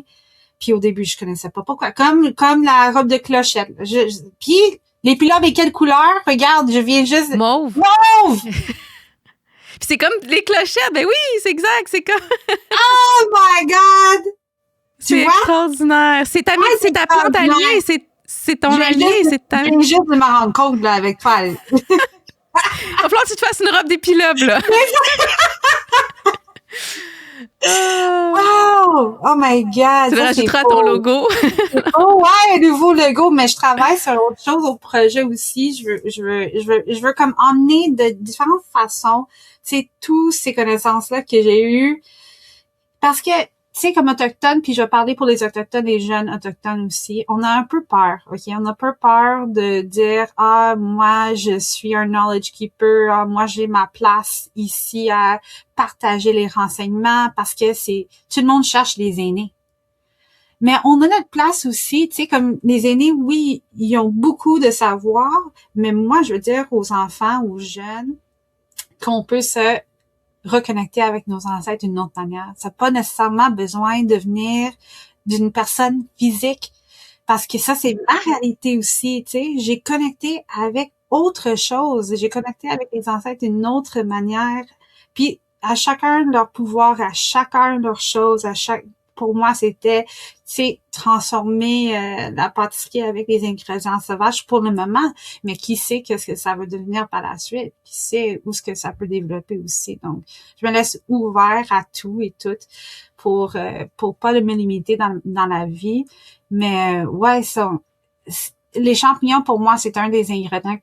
Puis au début, je connaissais pas pourquoi. Comme la robe de clochette. Puis les pilotes, quelle couleur? Regarde, je viens juste... Mauve. Mauve! Puis c'est comme les clochettes. Ben oui, c'est exact. C'est comme... Oh my God! C'est extraordinaire. C'est ta plante alliée. C'est ton allié. C'est ta... Je viens juste de me rendre compte, là, avec toi. Il va falloir que tu te fasses une robe d'épilogue, là. Wow! Oh my God! Tu le rajouteras à ton logo. Oh ouais, un nouveau logo, mais je travaille sur autre chose au projet aussi. Je veux comme emmener de différentes façons, c'est tous ces connaissances-là que j'ai eues. Parce que, tu sais, comme autochtone, puis je vais parler pour les autochtones, les jeunes autochtones aussi, on a un peu peur, OK? On a un peu peur de dire, moi, je suis un knowledge keeper, moi, j'ai ma place ici à partager les renseignements, parce que tout le monde cherche les aînés. Mais on a notre place aussi, tu sais, comme les aînés, oui, ils ont beaucoup de savoir, mais moi, je veux dire aux enfants, aux jeunes, qu'on peut se reconnecter avec nos ancêtres d'une autre manière. Ça n'a pas nécessairement besoin de venir d'une personne physique, parce que ça, c'est ma réalité aussi, tu sais. J'ai connecté avec autre chose. J'ai connecté avec les ancêtres d'une autre manière. Puis, à chacun leur pouvoir, à chacun leur chose, pour moi, c'était, tu sais, transformer la pâtisserie avec les ingrédients sauvages pour le moment, mais qui sait qu'est-ce que ça va devenir par la suite, qui sait où ce que ça peut développer aussi. Donc, je me laisse ouvert à tout et tout pour pas me limiter dans la vie. Mais ouais, les champignons, pour moi, c'est un des ingrédients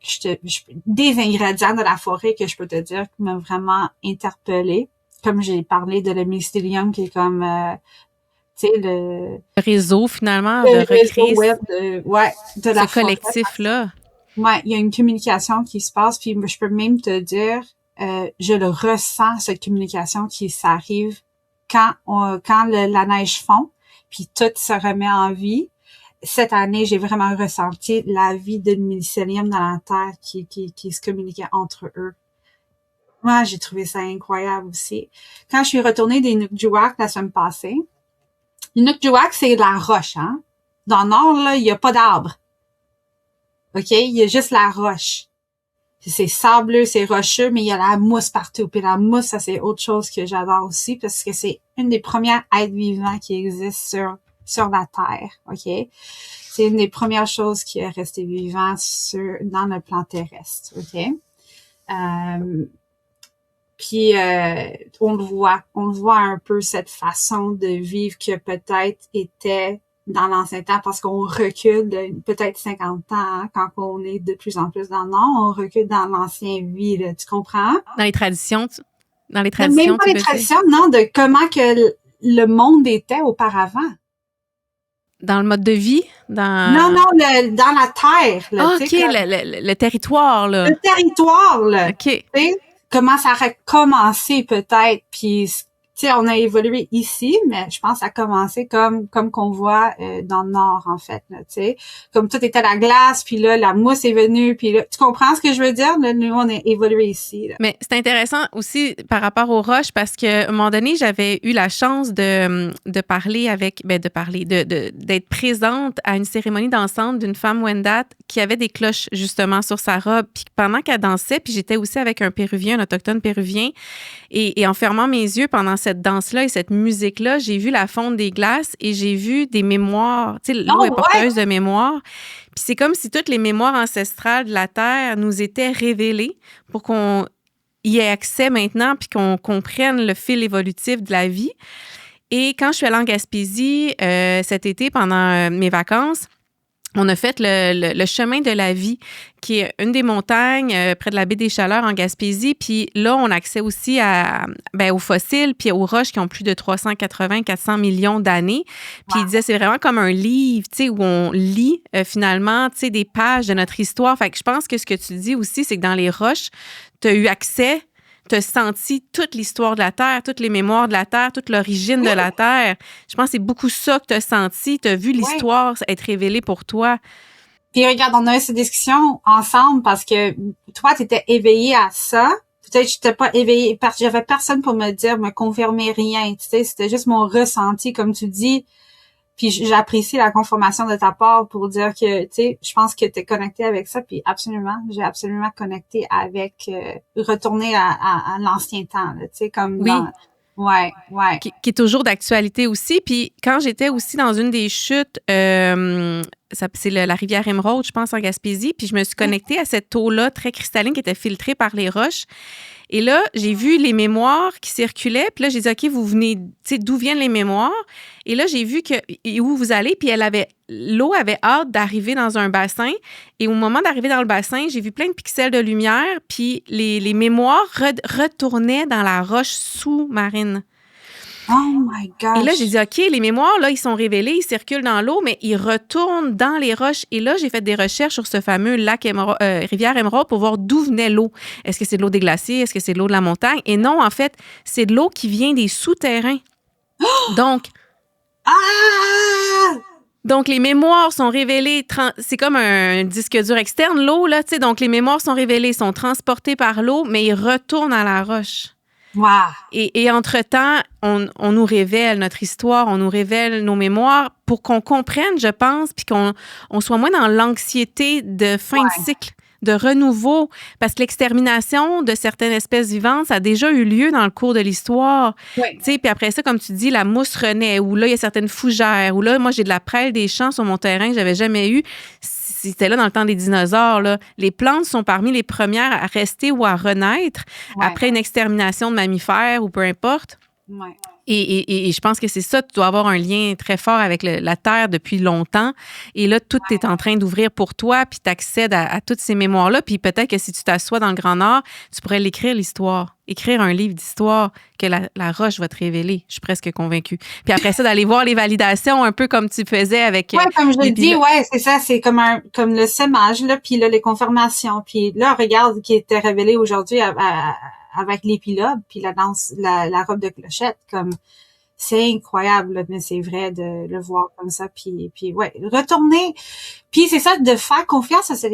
des ingrédients de la forêt que je peux te dire qui m'a vraiment interpellée. Comme j'ai parlé de le mycélium qui est comme tu sais, le réseau, finalement, le de recréer web de la ce collectif-là. Ouais, il y a une communication qui se passe, puis je peux même te dire, je le ressens, cette communication qui s'arrive quand la neige fond, puis tout se remet en vie. Cette année, j'ai vraiment ressenti la vie de mycélium dans la terre qui se communiquait entre eux. Moi, j'ai trouvé ça incroyable aussi. Quand je suis retournée des Nukjuak la semaine passée, le Nukjuak, c'est de la roche, hein. Dans le nord, là, il y a pas d'arbre. OK? Il y a juste la roche. C'est sableux, c'est rocheux, mais il y a la mousse partout. Puis la mousse, ça, c'est autre chose que j'adore aussi, parce que c'est une des premières êtres vivants qui existent sur la Terre. OK? C'est une des premières choses qui est restée vivante dans le plan terrestre. OK? Puis on le voit un peu cette façon de vivre qui peut-être était dans l'ancien temps, parce qu'on recule de peut-être 50 ans, hein, quand on est de plus en plus dans le Nord, on recule dans l'ancienne vie, là, tu comprends? Dans les traditions, même pas les traditions, non, de comment que le monde était auparavant. Dans le mode de vie? Non, dans la terre. Là, OK, le territoire, là. Le territoire, là. OK. Comment ça aurait commencé peut-être, puis tu sais, on a évolué ici, mais je pense que ça a commencé comme qu'on voit dans le Nord, en fait, tu sais. Comme tout était la glace, puis là, la mousse est venue, puis là, tu comprends ce que je veux dire? Là, nous, on a évolué ici. Là. Mais c'est intéressant aussi par rapport aux roches, parce qu'à un moment donné, j'avais eu la chance d'être présente à une cérémonie dansante d'une femme Wendat qui avait des cloches, justement, sur sa robe. Puis pendant qu'elle dansait, puis j'étais aussi avec un Péruvien, un autochtone péruvien, et en fermant mes yeux pendant cette danse-là et cette musique-là, j'ai vu la fonte des glaces et j'ai vu des mémoires. Tu sais, l'eau est porteuse de mémoires. Puis c'est comme si toutes les mémoires ancestrales de la Terre nous étaient révélées pour qu'on y ait accès maintenant puis qu'on comprenne le fil évolutif de la vie. Et quand je suis allée en Gaspésie cet été pendant mes vacances, on a fait le chemin de la vie, qui est une des montagnes près de la baie des Chaleurs en Gaspésie. Puis là, on a accès aussi aux fossiles puis aux roches qui ont plus de 380-400 millions d'années. Puis il disait, c'est vraiment comme un livre, tu sais, où on lit finalement, tu sais, des pages de notre histoire. Fait que je pense que ce que tu dis aussi, c'est que dans les roches, tu as eu accès, tu as senti toute l'histoire de la Terre, toutes les mémoires de la Terre, toute l'origine de la Terre. Je pense que c'est beaucoup ça que tu as senti. Tu as vu l'histoire être révélée pour toi. Puis regarde, on a eu cette discussion ensemble parce que toi, tu étais éveillé à ça. Peut-être que je n'étais pas éveillée parce que j'avais personne pour me dire, me confirmer rien. Tu sais, c'était juste mon ressenti, comme tu dis. Puis j'apprécie la confirmation de ta part pour dire que, tu sais, je pense que tu es connecté avec ça. Puis absolument, j'ai absolument connecté avec retourner à l'ancien temps, tu sais, comme dans... Ouais. Qui est toujours d'actualité aussi. Puis quand j'étais aussi dans une des chutes, c'est la rivière Émeraude, je pense, en Gaspésie, puis je me suis connectée à cette eau-là très cristalline qui était filtrée par les roches. Et là, j'ai vu les mémoires qui circulaient. Puis là, j'ai dit, OK, vous venez, tu sais, d'où viennent les mémoires? Et là, j'ai vu où vous allez. Puis l'eau avait hâte d'arriver dans un bassin. Et au moment d'arriver dans le bassin, j'ai vu plein de pixels de lumière. Puis les mémoires retournaient dans la roche sous-marine. Oh my gosh! Et là, j'ai dit, OK, les mémoires, là, ils sont révélés, ils circulent dans l'eau, mais ils retournent dans les roches. Et là, j'ai fait des recherches sur ce fameux rivière Émeraude pour voir d'où venait l'eau. Est-ce que c'est de l'eau des glaciers? Est-ce que c'est de l'eau de la montagne? Et non, en fait, c'est de l'eau qui vient des souterrains. Donc, donc, les mémoires sont révélées, c'est comme un disque dur externe, l'eau, là, tu sais. Donc, les mémoires sont révélées, sont transportées par l'eau, mais ils retournent à la roche. Wow. Et entre-temps, on nous révèle notre histoire, on nous révèle nos mémoires pour qu'on comprenne, je pense, puis qu'on soit moins dans l'anxiété de fin de cycle, de renouveau, parce que l'extermination de certaines espèces vivantes, ça a déjà eu lieu dans le cours de l'histoire. Tu sais, puis après ça, comme tu dis, la mousse renaît, ou là, il y a certaines fougères, ou là, moi, j'ai de la prêle des champs sur mon terrain que j'avais jamais eu. C'était là dans le temps des dinosaures. Là. Les plantes sont parmi les premières à rester ou à renaître après une extermination de mammifères ou peu importe. Ouais. Et je pense que c'est ça, tu dois avoir un lien très fort avec la Terre depuis longtemps. Et là, tout est en train d'ouvrir pour toi, puis tu accèdes à toutes ces mémoires-là. Puis peut-être que si tu t'assois dans le Grand Nord, tu pourrais l'écrire, l'histoire. Écrire un livre d'histoire que la roche va te révéler. Je suis presque convaincue. Puis après ça, d'aller voir les validations, un peu comme tu faisais avec... Oui, comme je le dis, c'est ça. C'est comme le sémage, là, puis là, les confirmations. Puis là, regarde qui était révélé aujourd'hui avec l'épilogue, puis la danse, la robe de clochette, comme c'est incroyable, là, mais c'est vrai de le voir comme ça, puis ouais, retourner, puis c'est ça, de faire confiance à cette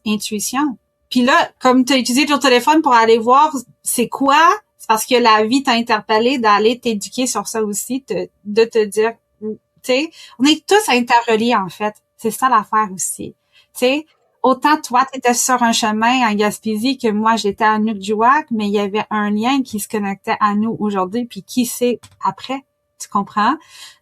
intuition. Puis là, comme tu as utilisé ton téléphone pour aller voir c'est quoi, c'est parce que la vie t'a interpellé d'aller t'éduquer sur ça aussi, de te dire, tu sais, on est tous interreliés en fait, c'est ça l'affaire aussi, tu sais. Autant toi, tu étais sur un chemin en Gaspésie que moi, j'étais à Nuuk-Juak, mais il y avait un lien qui se connectait à nous aujourd'hui, puis qui sait après, tu comprends?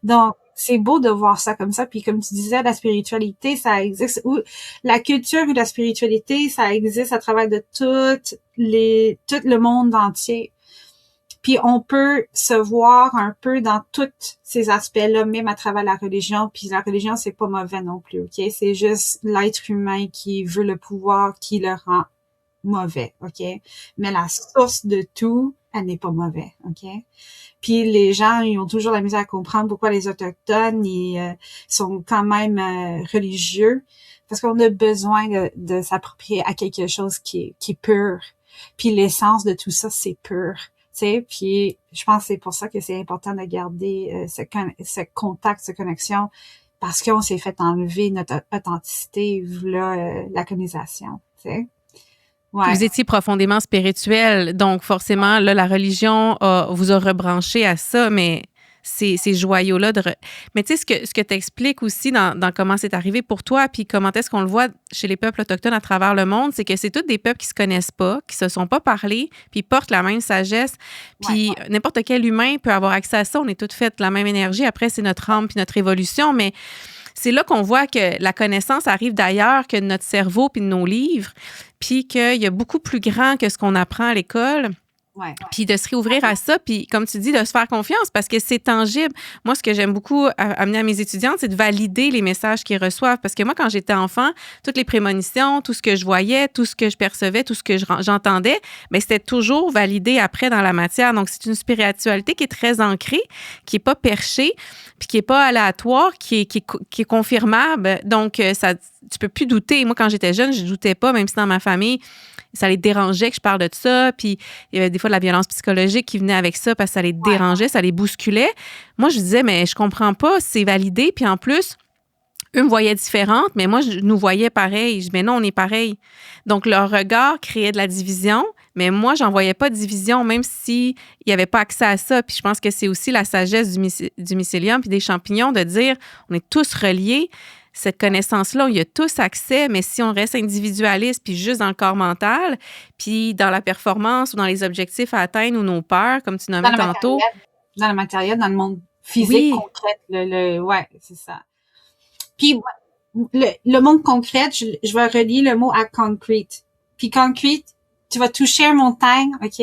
Donc, c'est beau de voir ça comme ça. Puis comme tu disais, la spiritualité, ça existe. Ou la culture et la spiritualité, ça existe à travers de tout le monde entier. Puis on peut se voir un peu dans tous ces aspects-là, même à travers la religion. Puis la religion, c'est pas mauvais non plus, ok? C'est juste l'être humain qui veut le pouvoir qui le rend mauvais, ok? Mais la source de tout, elle n'est pas mauvaise, ok? Puis les gens, ils ont toujours la misère à comprendre pourquoi les Autochtones, ils sont quand même religieux. Parce qu'on a besoin de s'approprier à quelque chose qui est pur. Puis l'essence de tout ça, c'est pur. T'sais, puis je pense que c'est pour ça que c'est important de garder ce contact, cette connexion, parce qu'on s'est fait enlever notre authenticité via la colonisation. T'sais. Ouais. Vous étiez profondément spirituel, donc forcément, là, la religion vous a rebranché à ça, mais ces joyaux-là Mais tu sais, ce que tu expliques aussi dans comment c'est arrivé pour toi, puis comment est-ce qu'on le voit chez les peuples autochtones à travers le monde, c'est que c'est tous des peuples qui se connaissent pas, qui se sont pas parlé, puis portent la même sagesse, puis n'importe quel humain peut avoir accès à ça, on est toutes faites de la même énergie, après c'est notre âme puis notre évolution, mais c'est là qu'on voit que la connaissance arrive d'ailleurs que de notre cerveau puis de nos livres, puis qu'il y a beaucoup plus grand que ce qu'on apprend à l'école. Puis de se réouvrir à ça, puis comme tu dis, de se faire confiance parce que c'est tangible. Moi, ce que j'aime beaucoup amener à mes étudiantes, c'est de valider les messages qu'ils reçoivent. Parce que moi, quand j'étais enfant, toutes les prémonitions, tout ce que je voyais, tout ce que je percevais, tout ce que j'entendais, bien, c'était toujours validé après dans la matière. Donc, c'est une spiritualité qui est très ancrée, qui n'est pas perchée, puis qui n'est pas aléatoire, qui est confirmable. Donc, ça, tu peux plus douter. Moi, quand j'étais jeune, je doutais pas, même si dans ma famille, ça les dérangeait que je parle de ça. Puis, il y avait des fois de la violence psychologique qui venait avec ça parce que ça les dérangeait, ça les bousculait. Moi, je disais, mais je comprends pas, c'est validé. Puis en plus, eux me voyaient différente, mais moi, je nous voyais pareil. Je dis, mais non, on est pareil. Donc, leur regard créait de la division, mais moi, j'en voyais pas de division, même s'il n'y avait pas accès à ça. Puis je pense que c'est aussi la sagesse du mycélium puis des champignons de dire, on est tous reliés. Cette connaissance-là, il y a tous accès, mais si on reste individualiste puis juste dans le corps mental, puis dans la performance ou dans les objectifs à atteindre ou nos peurs, comme tu nommais tantôt. Dans le matériel, dans le monde physique, concret. Ouais, c'est ça. Puis, le monde concret, je vais relier le mot à concrete. Puis concrete, tu vas toucher une montagne, OK?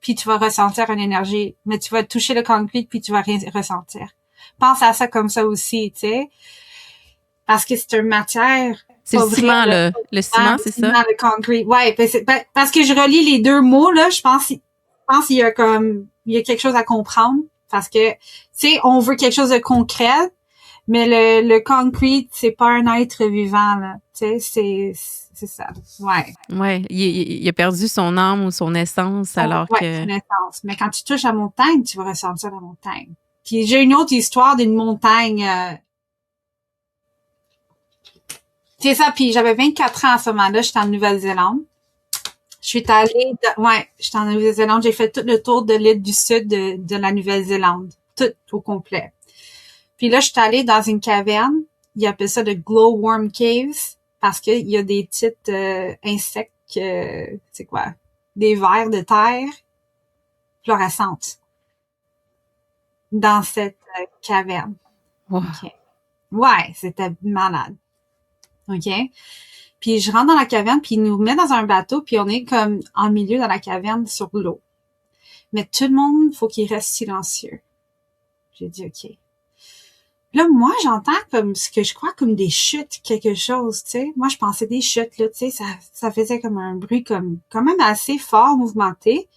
Puis tu vas ressentir une énergie. Mais tu vas toucher le concrete, puis tu vas rien ressentir. Pense à ça comme ça aussi, tu sais. Parce que c'est une matière. C'est le ciment, là. Le ciment, c'est ça? Le concrete. Ouais, parce que je relie les deux mots, là, je pense qu'il y a quelque chose à comprendre. Parce que, tu sais, on veut quelque chose de concret, mais le concrete, c'est pas un être vivant, là. Tu sais, c'est ça. Ouais. Ouais. Il a perdu son âme ou son essence, alors que... Ouais, son essence. Mais quand tu touches la montagne, tu vas ressentir la montagne. Puis j'ai une autre histoire d'une montagne, c'est ça, puis j'avais 24 ans à ce moment-là, j'étais en Nouvelle-Zélande. J'étais en Nouvelle-Zélande, j'ai fait tout le tour de l'île du sud de la Nouvelle-Zélande, tout au complet. Puis là, j'étais allée dans une caverne, ils appellent ça le glowworm caves, parce qu'il y a des petites insectes, c'est quoi, des vers de terre fluorescentes dans cette caverne. Wow. Okay. Ouais, c'était malade. OK? Puis je rentre dans la caverne, puis il nous met dans un bateau, puis on est comme en milieu dans la caverne sur l'eau. Mais tout le monde, faut qu'il reste silencieux. J'ai dit OK. Là, moi, j'entends comme ce que je crois comme des chutes, quelque chose, tu sais. Moi, je pensais des chutes, là, tu sais, ça faisait comme un bruit comme quand même assez fort, mouvementé.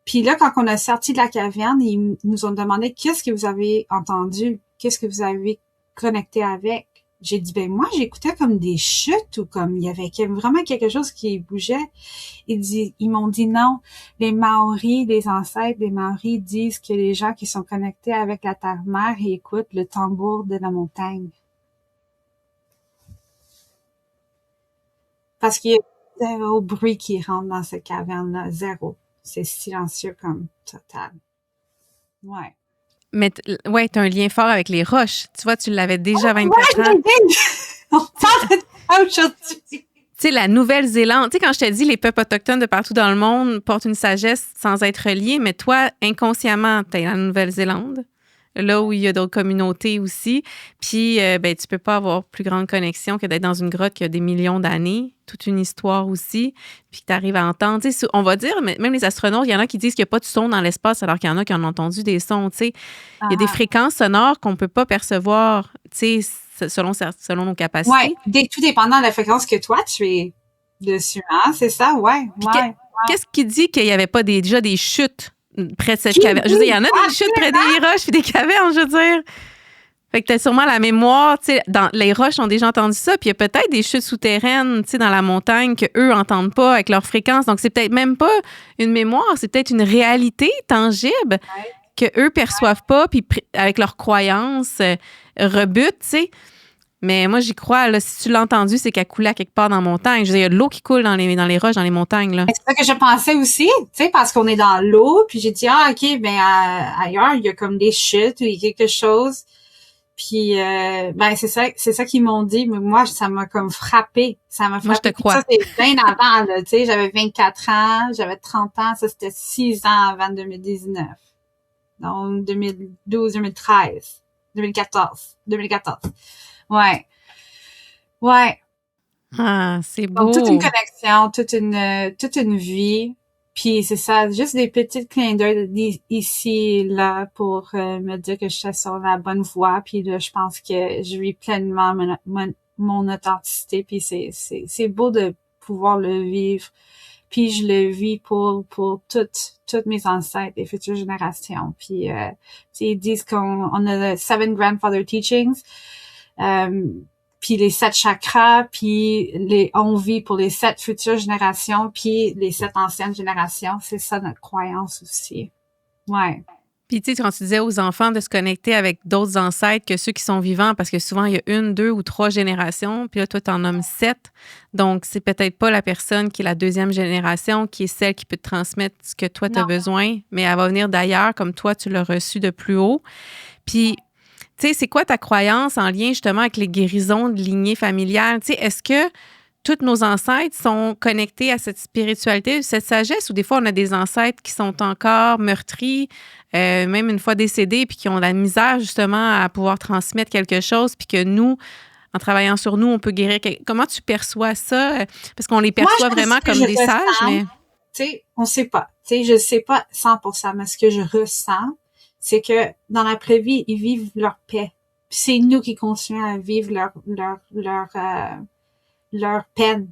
Puis là, quand on a sorti de la caverne, ils nous ont demandé qu'est-ce que vous avez entendu, qu'est-ce que vous avez connecté avec. J'ai dit, ben moi, j'écoutais comme des chutes ou comme il y avait vraiment quelque chose qui bougeait. Ils m'ont dit non. Les Maoris, les ancêtres des Maoris disent que les gens qui sont connectés avec la terre-mère écoutent le tambour de la montagne. Parce qu'il y a zéro bruit qui rentre dans cette caverne-là. Zéro. C'est silencieux comme total. Ouais. Mais ouais, t'as un lien fort avec les roches. Tu vois, tu l'avais déjà 24 ans. On parle de ça aujourd'hui. Tu sais, la Nouvelle-Zélande, tu sais, quand je t'ai dit, les peuples autochtones de partout dans le monde portent une sagesse sans être reliés, mais toi, inconsciemment, t'es en Nouvelle-Zélande, là où il y a d'autres communautés aussi. Puis, ben, tu peux pas avoir plus grande connexion que d'être dans une grotte qui a des millions d'années, toute une histoire aussi, puis que tu arrives à entendre. Tu sais, on va dire, même les astronautes, il y en a qui disent qu'il n'y a pas de son dans l'espace, alors qu'il y en a qui en ont entendu des sons, tu sais. Il y a des fréquences sonores qu'on peut pas percevoir, tu sais, selon nos capacités. Ouais, tout dépendant de la fréquence que toi, tu es dessus, hein, c'est ça, ouais. Qu'est-ce qui dit qu'il n'y avait pas déjà des chutes près de cette caverne? Je veux dire, il y en a des chutes près des roches puis des cavernes, je veux dire. Fait que t'as sûrement la mémoire, tu sais, dans les roches ont déjà entendu ça, puis il y a peut-être des chutes souterraines, tu sais, dans la montagne que eux entendent pas avec leur fréquence. Donc c'est peut-être même pas une mémoire, c'est peut-être une réalité tangible que eux perçoivent pas, puis avec leurs croyances rebutent, tu sais. Mais moi, j'y crois, là, si tu l'as entendu, c'est qu'elle coulait à quelque part dans la montagne. Je veux dire, il y a de l'eau qui coule dans les roches, dans les montagnes, là. C'est ça que je pensais aussi, tu sais, parce qu'on est dans l'eau, puis j'ai dit, OK, ben ailleurs, il y a comme des chutes ou il y a quelque chose. Puis, ben c'est ça qu'ils m'ont dit, mais moi, ça m'a comme frappé. Ça m'a frappé. Moi, je te crois. Ça, c'est bien avant, là, tu sais, j'avais 24 ans, j'avais 30 ans, ça, c'était 6 ans avant 2019. Donc, 2012, 2013, 2014. Ouais. Ah, c'est beau. Donc, toute une connexion, toute une vie. Puis c'est ça, juste des petites clins d'œil ici et là pour me dire que je suis sur la bonne voie. Puis là, je pense que je vis pleinement mon authenticité. Puis c'est beau de pouvoir le vivre. Puis je le vis pour toutes mes ancêtres et futures générations. Puis ils disent qu'on a 7 grandfather teachings. puis les 7 chakras, puis on vit pour les 7 futures générations, puis les 7 anciennes générations. C'est ça notre croyance aussi. Ouais. Puis, tu sais, quand tu disais aux enfants de se connecter avec d'autres ancêtres que ceux qui sont vivants, parce que souvent, il y a 1, 2 ou 3 générations, puis là, toi, t'en nommes 7. Donc, c'est peut-être pas la personne qui est la 2e génération, qui est celle qui peut te transmettre ce que toi, tu as besoin, mais elle va venir d'ailleurs, comme toi, tu l'as reçu de plus haut. Puis, tu sais, c'est quoi ta croyance en lien, justement, avec les guérisons de lignée familiale? Tu sais, est-ce que tous nos ancêtres sont connectés à cette spiritualité, cette sagesse, ou des fois, on a des ancêtres qui sont encore meurtris, même une fois décédés, puis qui ont la misère, justement, à pouvoir transmettre quelque chose, puis que nous, en travaillant sur nous, on peut guérir. Comment tu perçois ça? Parce qu'on les perçoit vraiment comme des sages, mais... Tu sais, on sait pas. Tu sais, je sais pas 100%, mais ce que je ressens, c'est que dans l'après-vie, ils vivent leur paix. Puis c'est nous qui continuons à vivre leur peine.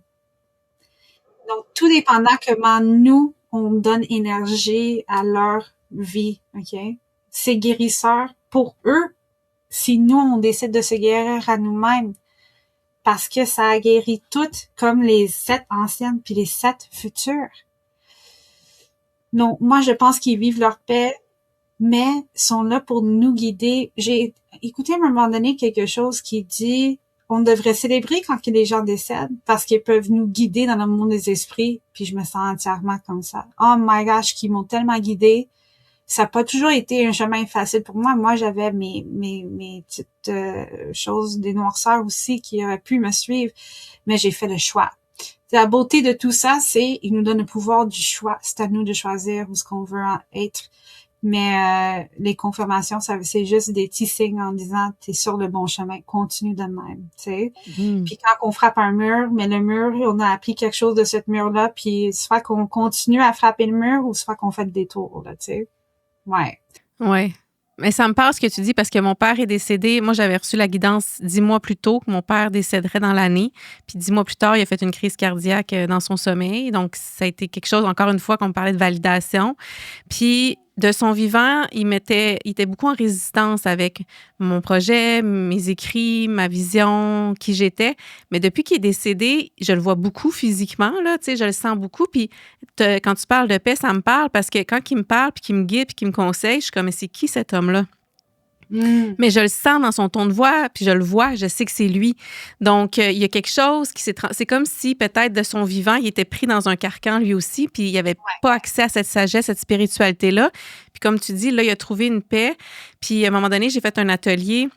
Donc, tout dépendant comment nous, on donne énergie à leur vie, OK? C'est guérisseur pour eux si nous, on décide de se guérir à nous-mêmes. Parce que ça a guéri toutes, comme les 7 anciennes puis les 7 futures. Donc, moi, je pense qu'ils vivent leur paix, mais sont là pour nous guider. J'ai écouté à un moment donné quelque chose qui dit on devrait célébrer quand les gens décèdent parce qu'ils peuvent nous guider dans le monde des esprits, puis je me sens entièrement comme ça. Oh my gosh, qui m'ont tellement guidée. Ça n'a pas toujours été un chemin facile pour moi. Moi, j'avais mes petites choses, des noirceurs aussi qui auraient pu me suivre, mais j'ai fait le choix. La beauté de tout ça, c'est il nous donne le pouvoir du choix. C'est à nous de choisir où ce qu'on veut être. Mais les confirmations, c'est juste des petits signes en disant t'es sur le bon chemin, continue de même, tu sais. Puis quand on frappe un mur, mais le mur, on a appris quelque chose de ce mur-là, puis soit qu'on continue à frapper le mur ou soit qu'on fait le détour, là, tu sais. Ouais. Ouais. Mais ça me parle ce que tu dis parce que mon père est décédé. Moi, j'avais reçu la guidance 10 mois plus tôt que mon père décéderait dans l'année. Puis 10 mois plus tard, il a fait une crise cardiaque dans son sommeil. Donc, ça a été quelque chose, encore une fois, qu'on parlait de validation. Puis, de son vivant, il était beaucoup en résistance avec mon projet, mes écrits, ma vision, qui j'étais. Mais depuis qu'il est décédé, je le vois beaucoup physiquement, là, tu sais, je le sens beaucoup. Puis quand tu parles de paix, ça me parle parce que quand il me parle, puis qu'il me guide, puis qu'il me conseille, je suis comme, mais c'est qui cet homme-là? Mais je le sens dans son ton de voix, puis je le vois, je sais que c'est lui. Donc, il y a quelque chose qui c'est comme si peut-être de son vivant, il était pris dans un carcan lui aussi, puis il n'avait pas accès à cette sagesse, cette spiritualité-là. Puis comme tu dis, là, il a trouvé une paix. Puis à un moment donné, j'ai fait un atelier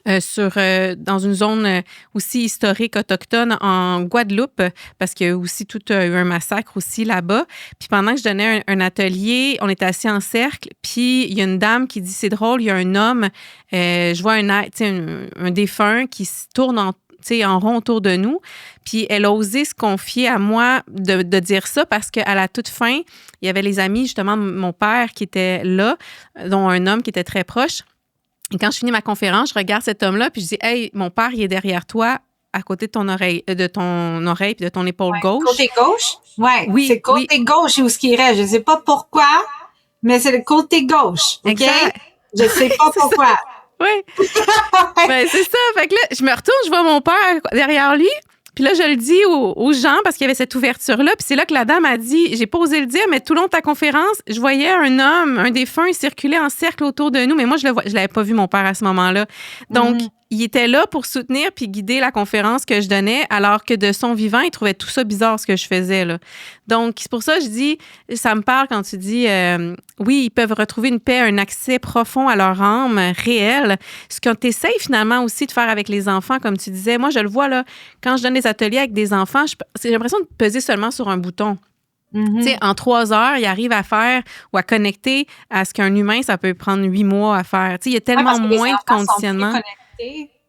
dans une zone aussi historique autochtone en Guadeloupe, parce qu'il y a aussi tout eu un massacre aussi là-bas. Puis pendant que je donnais un atelier, on était assis en cercle, puis il y a une dame qui dit, c'est drôle, il y a un homme, je vois un défunt qui se tourne en rond autour de nous. Puis elle a osé se confier à moi de dire ça parce qu'à la toute fin, il y avait les amis justement de mon père qui étaient là, dont un homme qui était très proche. Et quand je finis ma conférence, je regarde cet homme-là, puis je dis, hey, mon père, il est derrière toi, à côté de ton oreille puis de ton épaule gauche. Côté gauche? Ouais. Oui. C'est côté gauche où ce qui irait. Je sais pas pourquoi, mais c'est le côté gauche. OK? Exact. Je sais pas pourquoi. Oui. Ben, c'est ça. Fait que là, je me retourne, je vois mon père derrière lui. Puis là, je le dis aux gens parce qu'il y avait cette ouverture-là. Puis c'est là que la dame a dit, j'ai pas osé le dire, mais tout le long de ta conférence, je voyais un homme, un défunt, circuler en cercle autour de nous. Mais moi, je l'avais pas vu, mon père, à ce moment-là. Donc, il était là pour soutenir puis guider la conférence que je donnais, alors que de son vivant, il trouvait tout ça bizarre, ce que je faisais, là. Donc, c'est pour ça que je dis, ça me parle quand tu dis, oui, ils peuvent retrouver une paix, un accès profond à leur âme réelle. Ce qu'on t'essaye finalement aussi de faire avec les enfants, comme tu disais. Moi, je le vois, là, quand je donne des ateliers avec des enfants, j'ai l'impression de peser seulement sur un bouton. Tu sais, en 3 heures, ils arrivent à faire ou à connecter à ce qu'un humain, ça peut prendre 8 mois à faire. Tu sais, il y a tellement moins de conditionnement.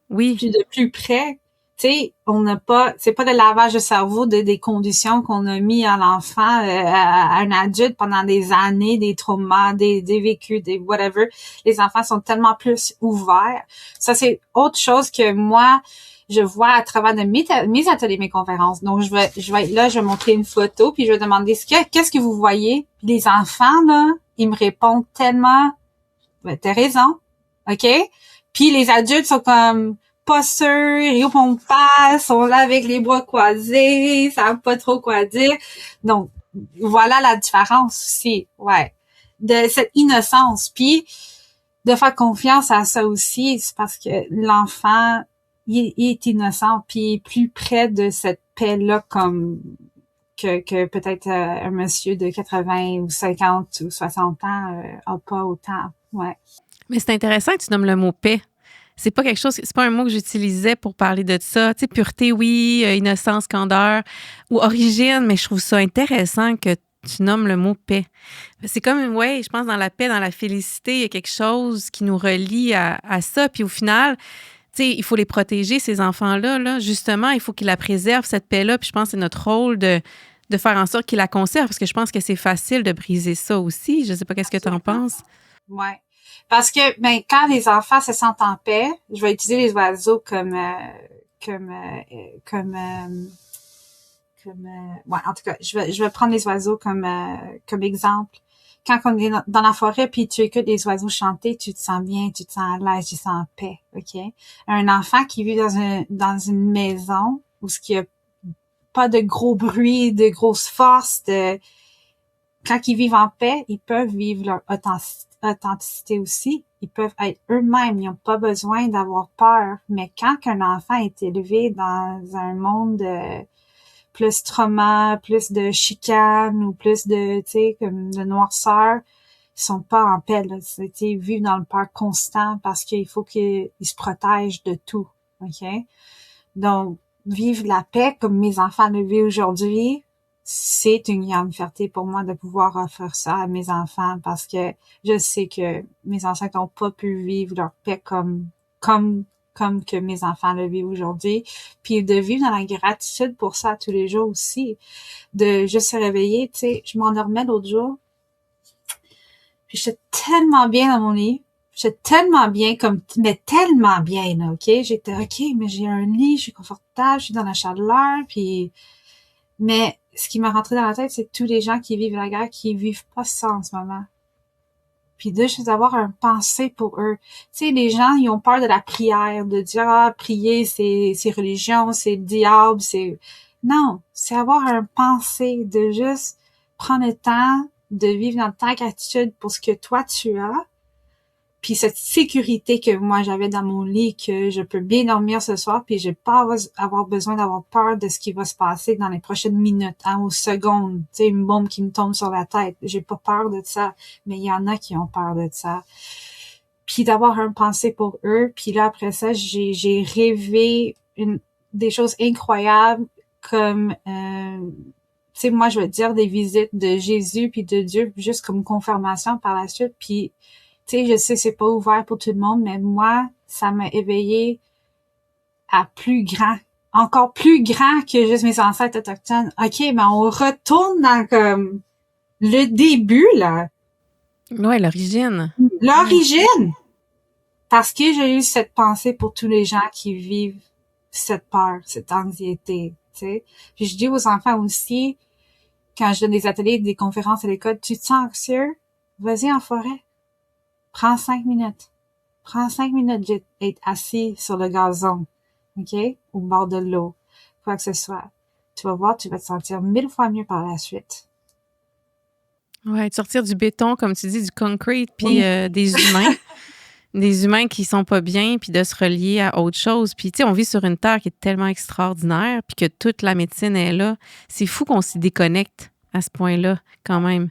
Oui. Puis de plus près, tu sais, c'est pas de lavage de cerveau des conditions qu'on a mis à l'enfant, à un adulte pendant des années, des traumas, des vécus, des whatever. Les enfants sont tellement plus ouverts. Ça, c'est autre chose que moi, je vois à travers de mes ateliers, mes conférences. Donc, je vais être là, je vais montrer une photo, puis je vais demander qu'est-ce que vous voyez? Puis les enfants, là, ils me répondent tellement, ben, t'as raison. OK? Puis les adultes sont comme, pas sûrs, ils répondent pas, sont là avec les bras croisés, savent pas trop quoi dire. Donc, voilà la différence aussi, ouais, de cette innocence. Puis, de faire confiance à ça aussi, c'est parce que l'enfant, il est innocent, puis il est plus près de cette paix-là comme que peut-être un monsieur de 80 ou 50 ou 60 ans a pas autant, ouais. Mais c'est intéressant que tu nommes le mot paix. C'est pas quelque chose, c'est pas un mot que j'utilisais pour parler de ça. Tu sais, pureté, oui, innocence, candeur ou origine, mais je trouve ça intéressant que tu nommes le mot paix. C'est comme, ouais, je pense dans la paix, dans la félicité, il y a quelque chose qui nous relie à ça. Puis au final, tu sais, il faut les protéger, ces enfants-là. Là. Justement, il faut qu'ils la préservent, cette paix-là. Puis je pense que c'est notre rôle de faire en sorte qu'ils la conservent, parce que je pense que c'est facile de briser ça aussi. Je sais pas qu'est-ce que tu en penses. Ouais. Parce que ben quand les enfants se sentent en paix, je vais utiliser les oiseaux comme ouais, en tout cas, je vais prendre les oiseaux comme exemple. Quand on est dans la forêt puis tu écoutes les oiseaux chanter, tu te sens bien, tu te sens à l'aise, tu te sens en paix, OK? Un enfant qui vit dans une maison où ce qui a pas de gros bruit, de grosses forces, quand ils vivent en paix, ils peuvent vivre leur authenticité aussi. Ils peuvent être eux-mêmes. Ils n'ont pas besoin d'avoir peur. Mais quand un enfant est élevé dans un monde de plus trauma, plus de chicane ou plus de, tu sais, comme de noirceur, ils sont pas en paix, là. C'était vivre dans le peur constant parce qu'il faut qu'ils se protègent de tout. OK? Donc, vivre la paix comme mes enfants le vivent aujourd'hui, c'est une grande fierté pour moi de pouvoir offrir ça à mes enfants parce que je sais que mes ancêtres n'ont pas pu vivre leur paix comme que mes enfants le vivent aujourd'hui. Puis de vivre dans la gratitude pour ça tous les jours aussi. De juste se réveiller, tu sais, je m'endormais l'autre jour. Puis j'étais tellement bien dans mon lit. J'étais tellement bien, mais tellement bien, là, OK? J'étais OK, mais j'ai un lit, je suis confortable, je suis dans la chaleur, puis... Mais ce qui m'a rentré dans la tête, c'est tous les gens qui vivent la guerre, qui vivent pas ça en ce moment. Puis de juste avoir un pensée pour eux. Tu sais, les gens, ils ont peur de la prière, de dire, ah, prier, c'est religion, c'est le diable, c'est... Non, c'est avoir un pensée, de juste prendre le temps de vivre dans ta gratitude pour ce que toi tu as, puis cette sécurité que moi j'avais dans mon lit, que je peux bien dormir ce soir, puis j'ai pas avoir besoin d'avoir peur de ce qui va se passer dans les prochaines minutes, aux secondes, tu sais, une bombe qui me tombe sur la tête. J'ai pas peur de ça, mais il y en a qui ont peur de ça. Puis d'avoir un pensée pour eux, puis là après ça, j'ai rêvé des choses incroyables comme tu sais, moi je veux dire des visites de Jésus puis de Dieu juste comme confirmation par la suite, puis tu sais, je sais c'est pas ouvert pour tout le monde, mais moi, ça m'a éveillé à plus grand, encore plus grand que juste mes ancêtres autochtones. OK, ben on retourne dans comme le début, là. Ouais, l'origine. L'origine. Parce que j'ai eu cette pensée pour tous les gens qui vivent cette peur, cette anxiété, tu sais. Puis je dis aux enfants aussi, quand je donne des ateliers, des conférences à l'école, tu te sens anxieux? Vas-y en forêt. Prends 5 minutes. Prends 5 minutes d'être assis sur le gazon, OK? Au bord de l'eau, quoi que ce soit. Tu vas voir, tu vas te sentir 1000 fois mieux par la suite. Ouais, de sortir du béton, comme tu dis, du concrete, puis Oui. des humains qui sont pas bien, puis de se relier à autre chose. Puis, tu sais, on vit sur une terre qui est tellement extraordinaire, puis que toute la médecine est là. C'est fou qu'on s'y déconnecte à ce point-là, quand même.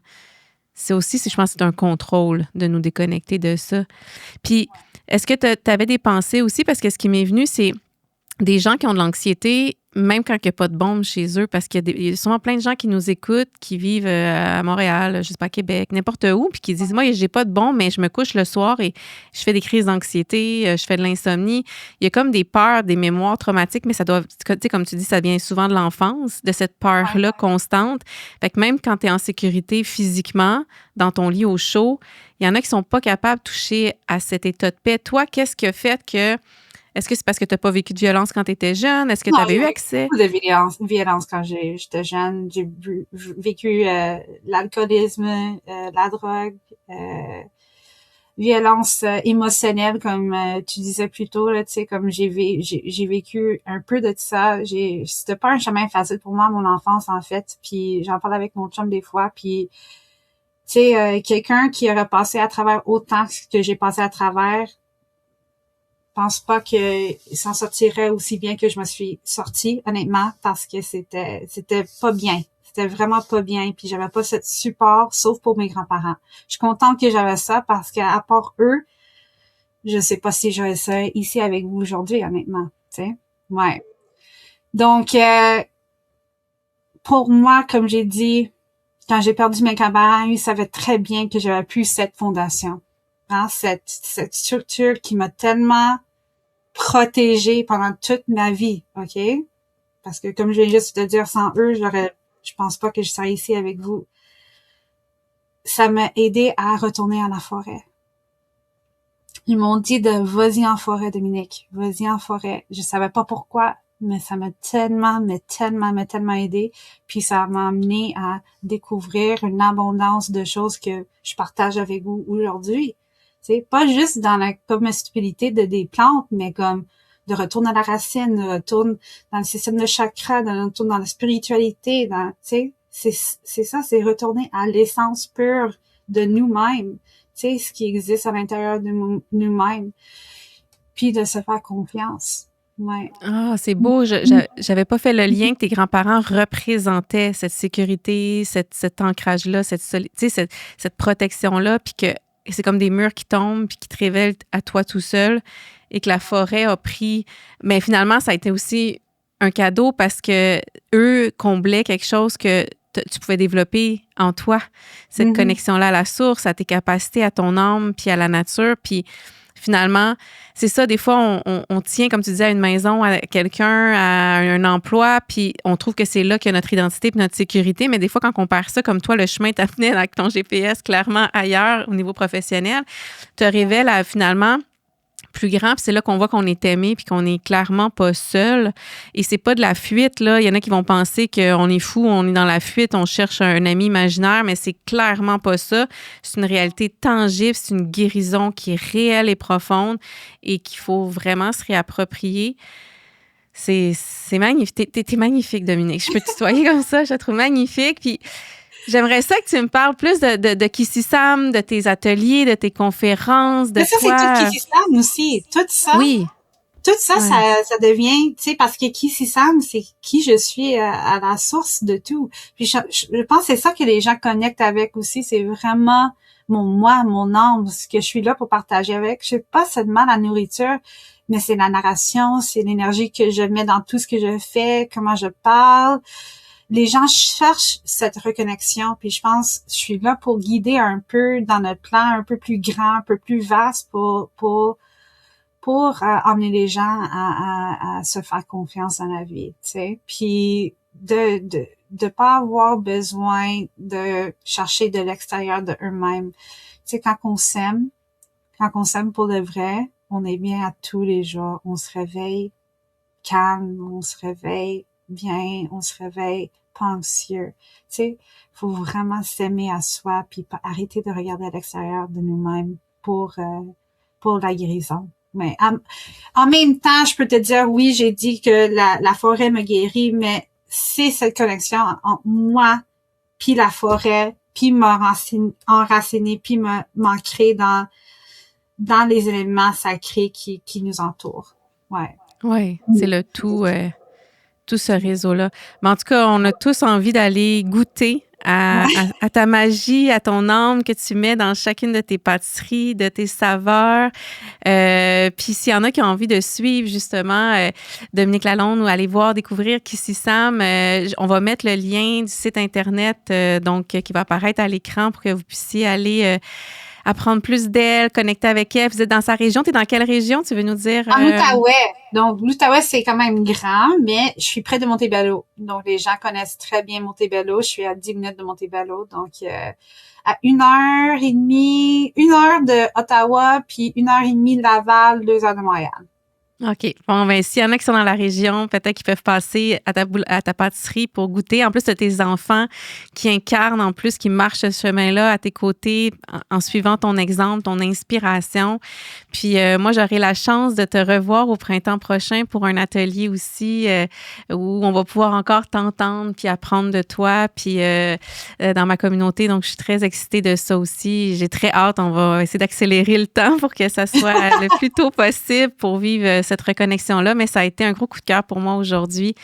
C'est aussi, je pense, c'est un contrôle de nous déconnecter de ça. Puis, est-ce que tu avais des pensées aussi? Parce que ce qui m'est venu, c'est des gens qui ont de l'anxiété, même quand il n'y a pas de bombe chez eux, parce qu'il y a souvent plein de gens qui nous écoutent, qui vivent à Montréal, je sais pas, à Québec, n'importe où, puis qui disent, moi, j'ai pas de bombe, mais je me couche le soir et je fais des crises d'anxiété, je fais de l'insomnie. Il y a comme des peurs, des mémoires traumatiques, mais ça doit, tu sais, comme tu dis, ça vient souvent de l'enfance, de cette peur-là constante. Fait que même quand tu es en sécurité physiquement, dans ton lit au chaud, il y en a qui sont pas capables de toucher à cet état de paix. Toi, qu'est-ce qui a fait que... Est-ce que c'est parce que tu n'as pas vécu de violence quand tu étais jeune? Est-ce que tu avais eu accès? Beaucoup de violence quand j'étais jeune. J'ai vécu l'alcoolisme, la drogue, violence émotionnelle, comme tu disais plus tôt, là, tu sais, comme j'ai vécu un peu de ça. C'était pas un chemin facile pour moi, mon enfance, en fait. Puis j'en parle avec mon chum des fois, puis tu sais, quelqu'un qui aurait passé à travers autant que j'ai passé à travers, pense pas qu'il s'en sortirait aussi bien que je me suis sortie, honnêtement, parce que c'était pas bien. C'était vraiment pas bien, puis j'avais pas ce support, sauf pour mes grands-parents. Je suis contente que j'avais ça, parce qu'à part eux, je sais pas si j'aurais ça ici avec vous aujourd'hui, honnêtement, tu sais. Ouais. Donc, pour moi, comme j'ai dit, quand j'ai perdu mes grands-parents, ils savaient très bien que j'avais plus cette fondation, hein, cette structure qui m'a tellement protégée pendant toute ma vie, OK? Parce que comme je viens juste de dire, sans eux, je pense pas que je serais ici avec vous. Ça m'a aidé à retourner à la forêt. Ils m'ont dit de vas-y en forêt, Dominique. Vas-y en forêt. Je savais pas pourquoi, mais ça m'a tellement aidé. Puis ça m'a amené à découvrir une abondance de choses que je partage avec vous aujourd'hui. C'est pas juste dans la comestibilité des plantes, mais comme de retour à la racine, de retour dans le système de chakra, de retour dans la spiritualité, tu sais, c'est ça, c'est retourner à l'essence pure de nous-mêmes, tu sais, ce qui existe à l'intérieur de nous-mêmes, puis de se faire confiance. Ouais. Ah, c'est beau. J'avais pas fait le lien que tes grands-parents représentaient cette sécurité, cet ancrage-là, tu sais, cette protection-là, puis que c'est comme des murs qui tombent, puis qui te révèlent à toi tout seul, et que la forêt a pris. Mais finalement, ça a été aussi un cadeau parce que eux comblaient quelque chose que tu pouvais développer en toi, cette connexion-là à la source, à tes capacités, à ton âme, puis à la nature, puis finalement, c'est ça, des fois, on tient, comme tu disais, à une maison, à quelqu'un, à un emploi, puis on trouve que c'est là qu'il y a notre identité puis notre sécurité, mais des fois, quand on perd ça, comme toi, le chemin t'amenait avec ton GPS clairement ailleurs au niveau professionnel, te révèle finalement plus grand, puis c'est là qu'on voit qu'on est aimé puis qu'on est clairement pas seul. Et c'est pas de la fuite, là. Il y en a qui vont penser qu'on est fou, on est dans la fuite, on cherche un ami imaginaire, mais c'est clairement pas ça. C'est une réalité tangible, c'est une guérison qui est réelle et profonde et qu'il faut vraiment se réapproprier. C'est magnifique. T'es magnifique, Dominique. Je peux te tutoyer comme ça, je te trouve magnifique. Puis j'aimerais ça que tu me parles plus de Kissy-Sam, de tes ateliers, de tes conférences, de Mais ça, toi. c'est tout Kissy-Sam aussi. Tout ça. Oui. Tout ça, Ouais. ça devient, tu sais, parce que Kissy-Sam, c'est qui je suis à la source de tout. Puis je pense que c'est ça que les gens connectent avec aussi. C'est vraiment mon moi, mon âme, ce que je suis là pour partager avec. Je sais pas seulement la nourriture, mais c'est la narration, c'est l'énergie que je mets dans tout ce que je fais, comment je parle. Les gens cherchent cette reconnexion, puis je pense je suis là pour guider un peu dans notre plan un peu plus grand, un peu plus vaste pour emmener les gens à se faire confiance dans la vie, tu sais. Puis de pas avoir besoin de chercher de l'extérieur de eux-mêmes. Tu sais, quand on s'aime pour le vrai, on est bien à tous les jours. On se réveille calme, on se réveille bien, on se réveille pas anxieux. Tu sais, faut vraiment s'aimer à soi puis arrêter de regarder à l'extérieur de nous-mêmes pour la guérison. Mais en même temps, je peux te dire, oui, j'ai dit que la forêt me guérit, mais c'est cette connexion entre moi puis la forêt, puis enraciner, puis m'ancrer dans les éléments sacrés qui nous entourent. Ouais. Oui, c'est le tout, tout ce réseau-là. Mais en tout cas, on a tous envie d'aller goûter à ta magie, à ton âme que tu mets dans chacune de tes pâtisseries, de tes saveurs. Puis s'il y en a qui ont envie de suivre justement Dominique Lalonde ou aller voir, découvrir Kissy Sam, on va mettre le lien du site Internet donc qui va apparaître à l'écran pour que vous puissiez aller apprendre plus d'elle, connecter avec elle. Vous êtes dans sa région. Tu es dans quelle région? Tu veux nous dire? En Outaouais. Donc, l'Outaouais, c'est quand même grand, mais je suis près de Montebello. Donc, les gens connaissent très bien Montebello. Je suis à 10 minutes de Montebello. Donc, à 1 heure et demie de Ottawa, puis 1 heure et demie de Laval, 2 heures de Montréal. OK. Bon, ben, s'il y en a qui sont dans la région, peut-être qu'ils peuvent passer à ta pâtisserie pour goûter. En plus, tu as tes enfants qui incarnent, en plus, qui marchent ce chemin-là à tes côtés en suivant ton exemple, ton inspiration. Puis moi, j'aurai la chance de te revoir au printemps prochain pour un atelier aussi où on va pouvoir encore t'entendre puis apprendre de toi puis dans ma communauté. Donc, je suis très excitée de ça aussi. J'ai très hâte. On va essayer d'accélérer le temps pour que ça soit le plus tôt possible pour vivre cette reconnexion-là, mais ça a été un gros coup de cœur pour moi aujourd'hui.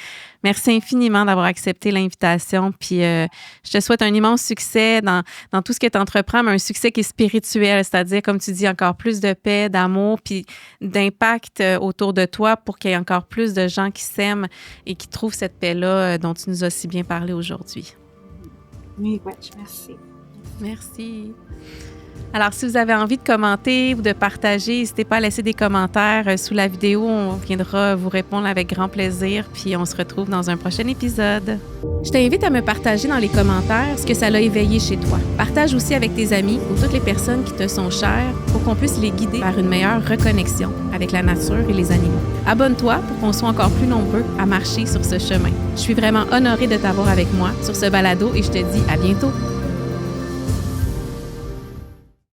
Merci infiniment d'avoir accepté l'invitation. Puis, je te souhaite un immense succès dans tout ce que tu entreprends, mais un succès qui est spirituel, c'est-à-dire, comme tu dis, encore plus de paix, d'amour, puis d'impact autour de toi pour qu'il y ait encore plus de gens qui s'aiment et qui trouvent cette paix-là dont tu nous as si bien parlé aujourd'hui. Oui, merci. Merci. Alors, si vous avez envie de commenter ou de partager, n'hésitez pas à laisser des commentaires sous la vidéo. On viendra vous répondre avec grand plaisir, puis on se retrouve dans un prochain épisode. Je t'invite à me partager dans les commentaires ce que ça l'a éveillé chez toi. Partage aussi avec tes amis ou toutes les personnes qui te sont chères pour qu'on puisse les guider vers une meilleure reconnexion avec la nature et les animaux. Abonne-toi pour qu'on soit encore plus nombreux à marcher sur ce chemin. Je suis vraiment honorée de t'avoir avec moi sur ce balado et je te dis à bientôt.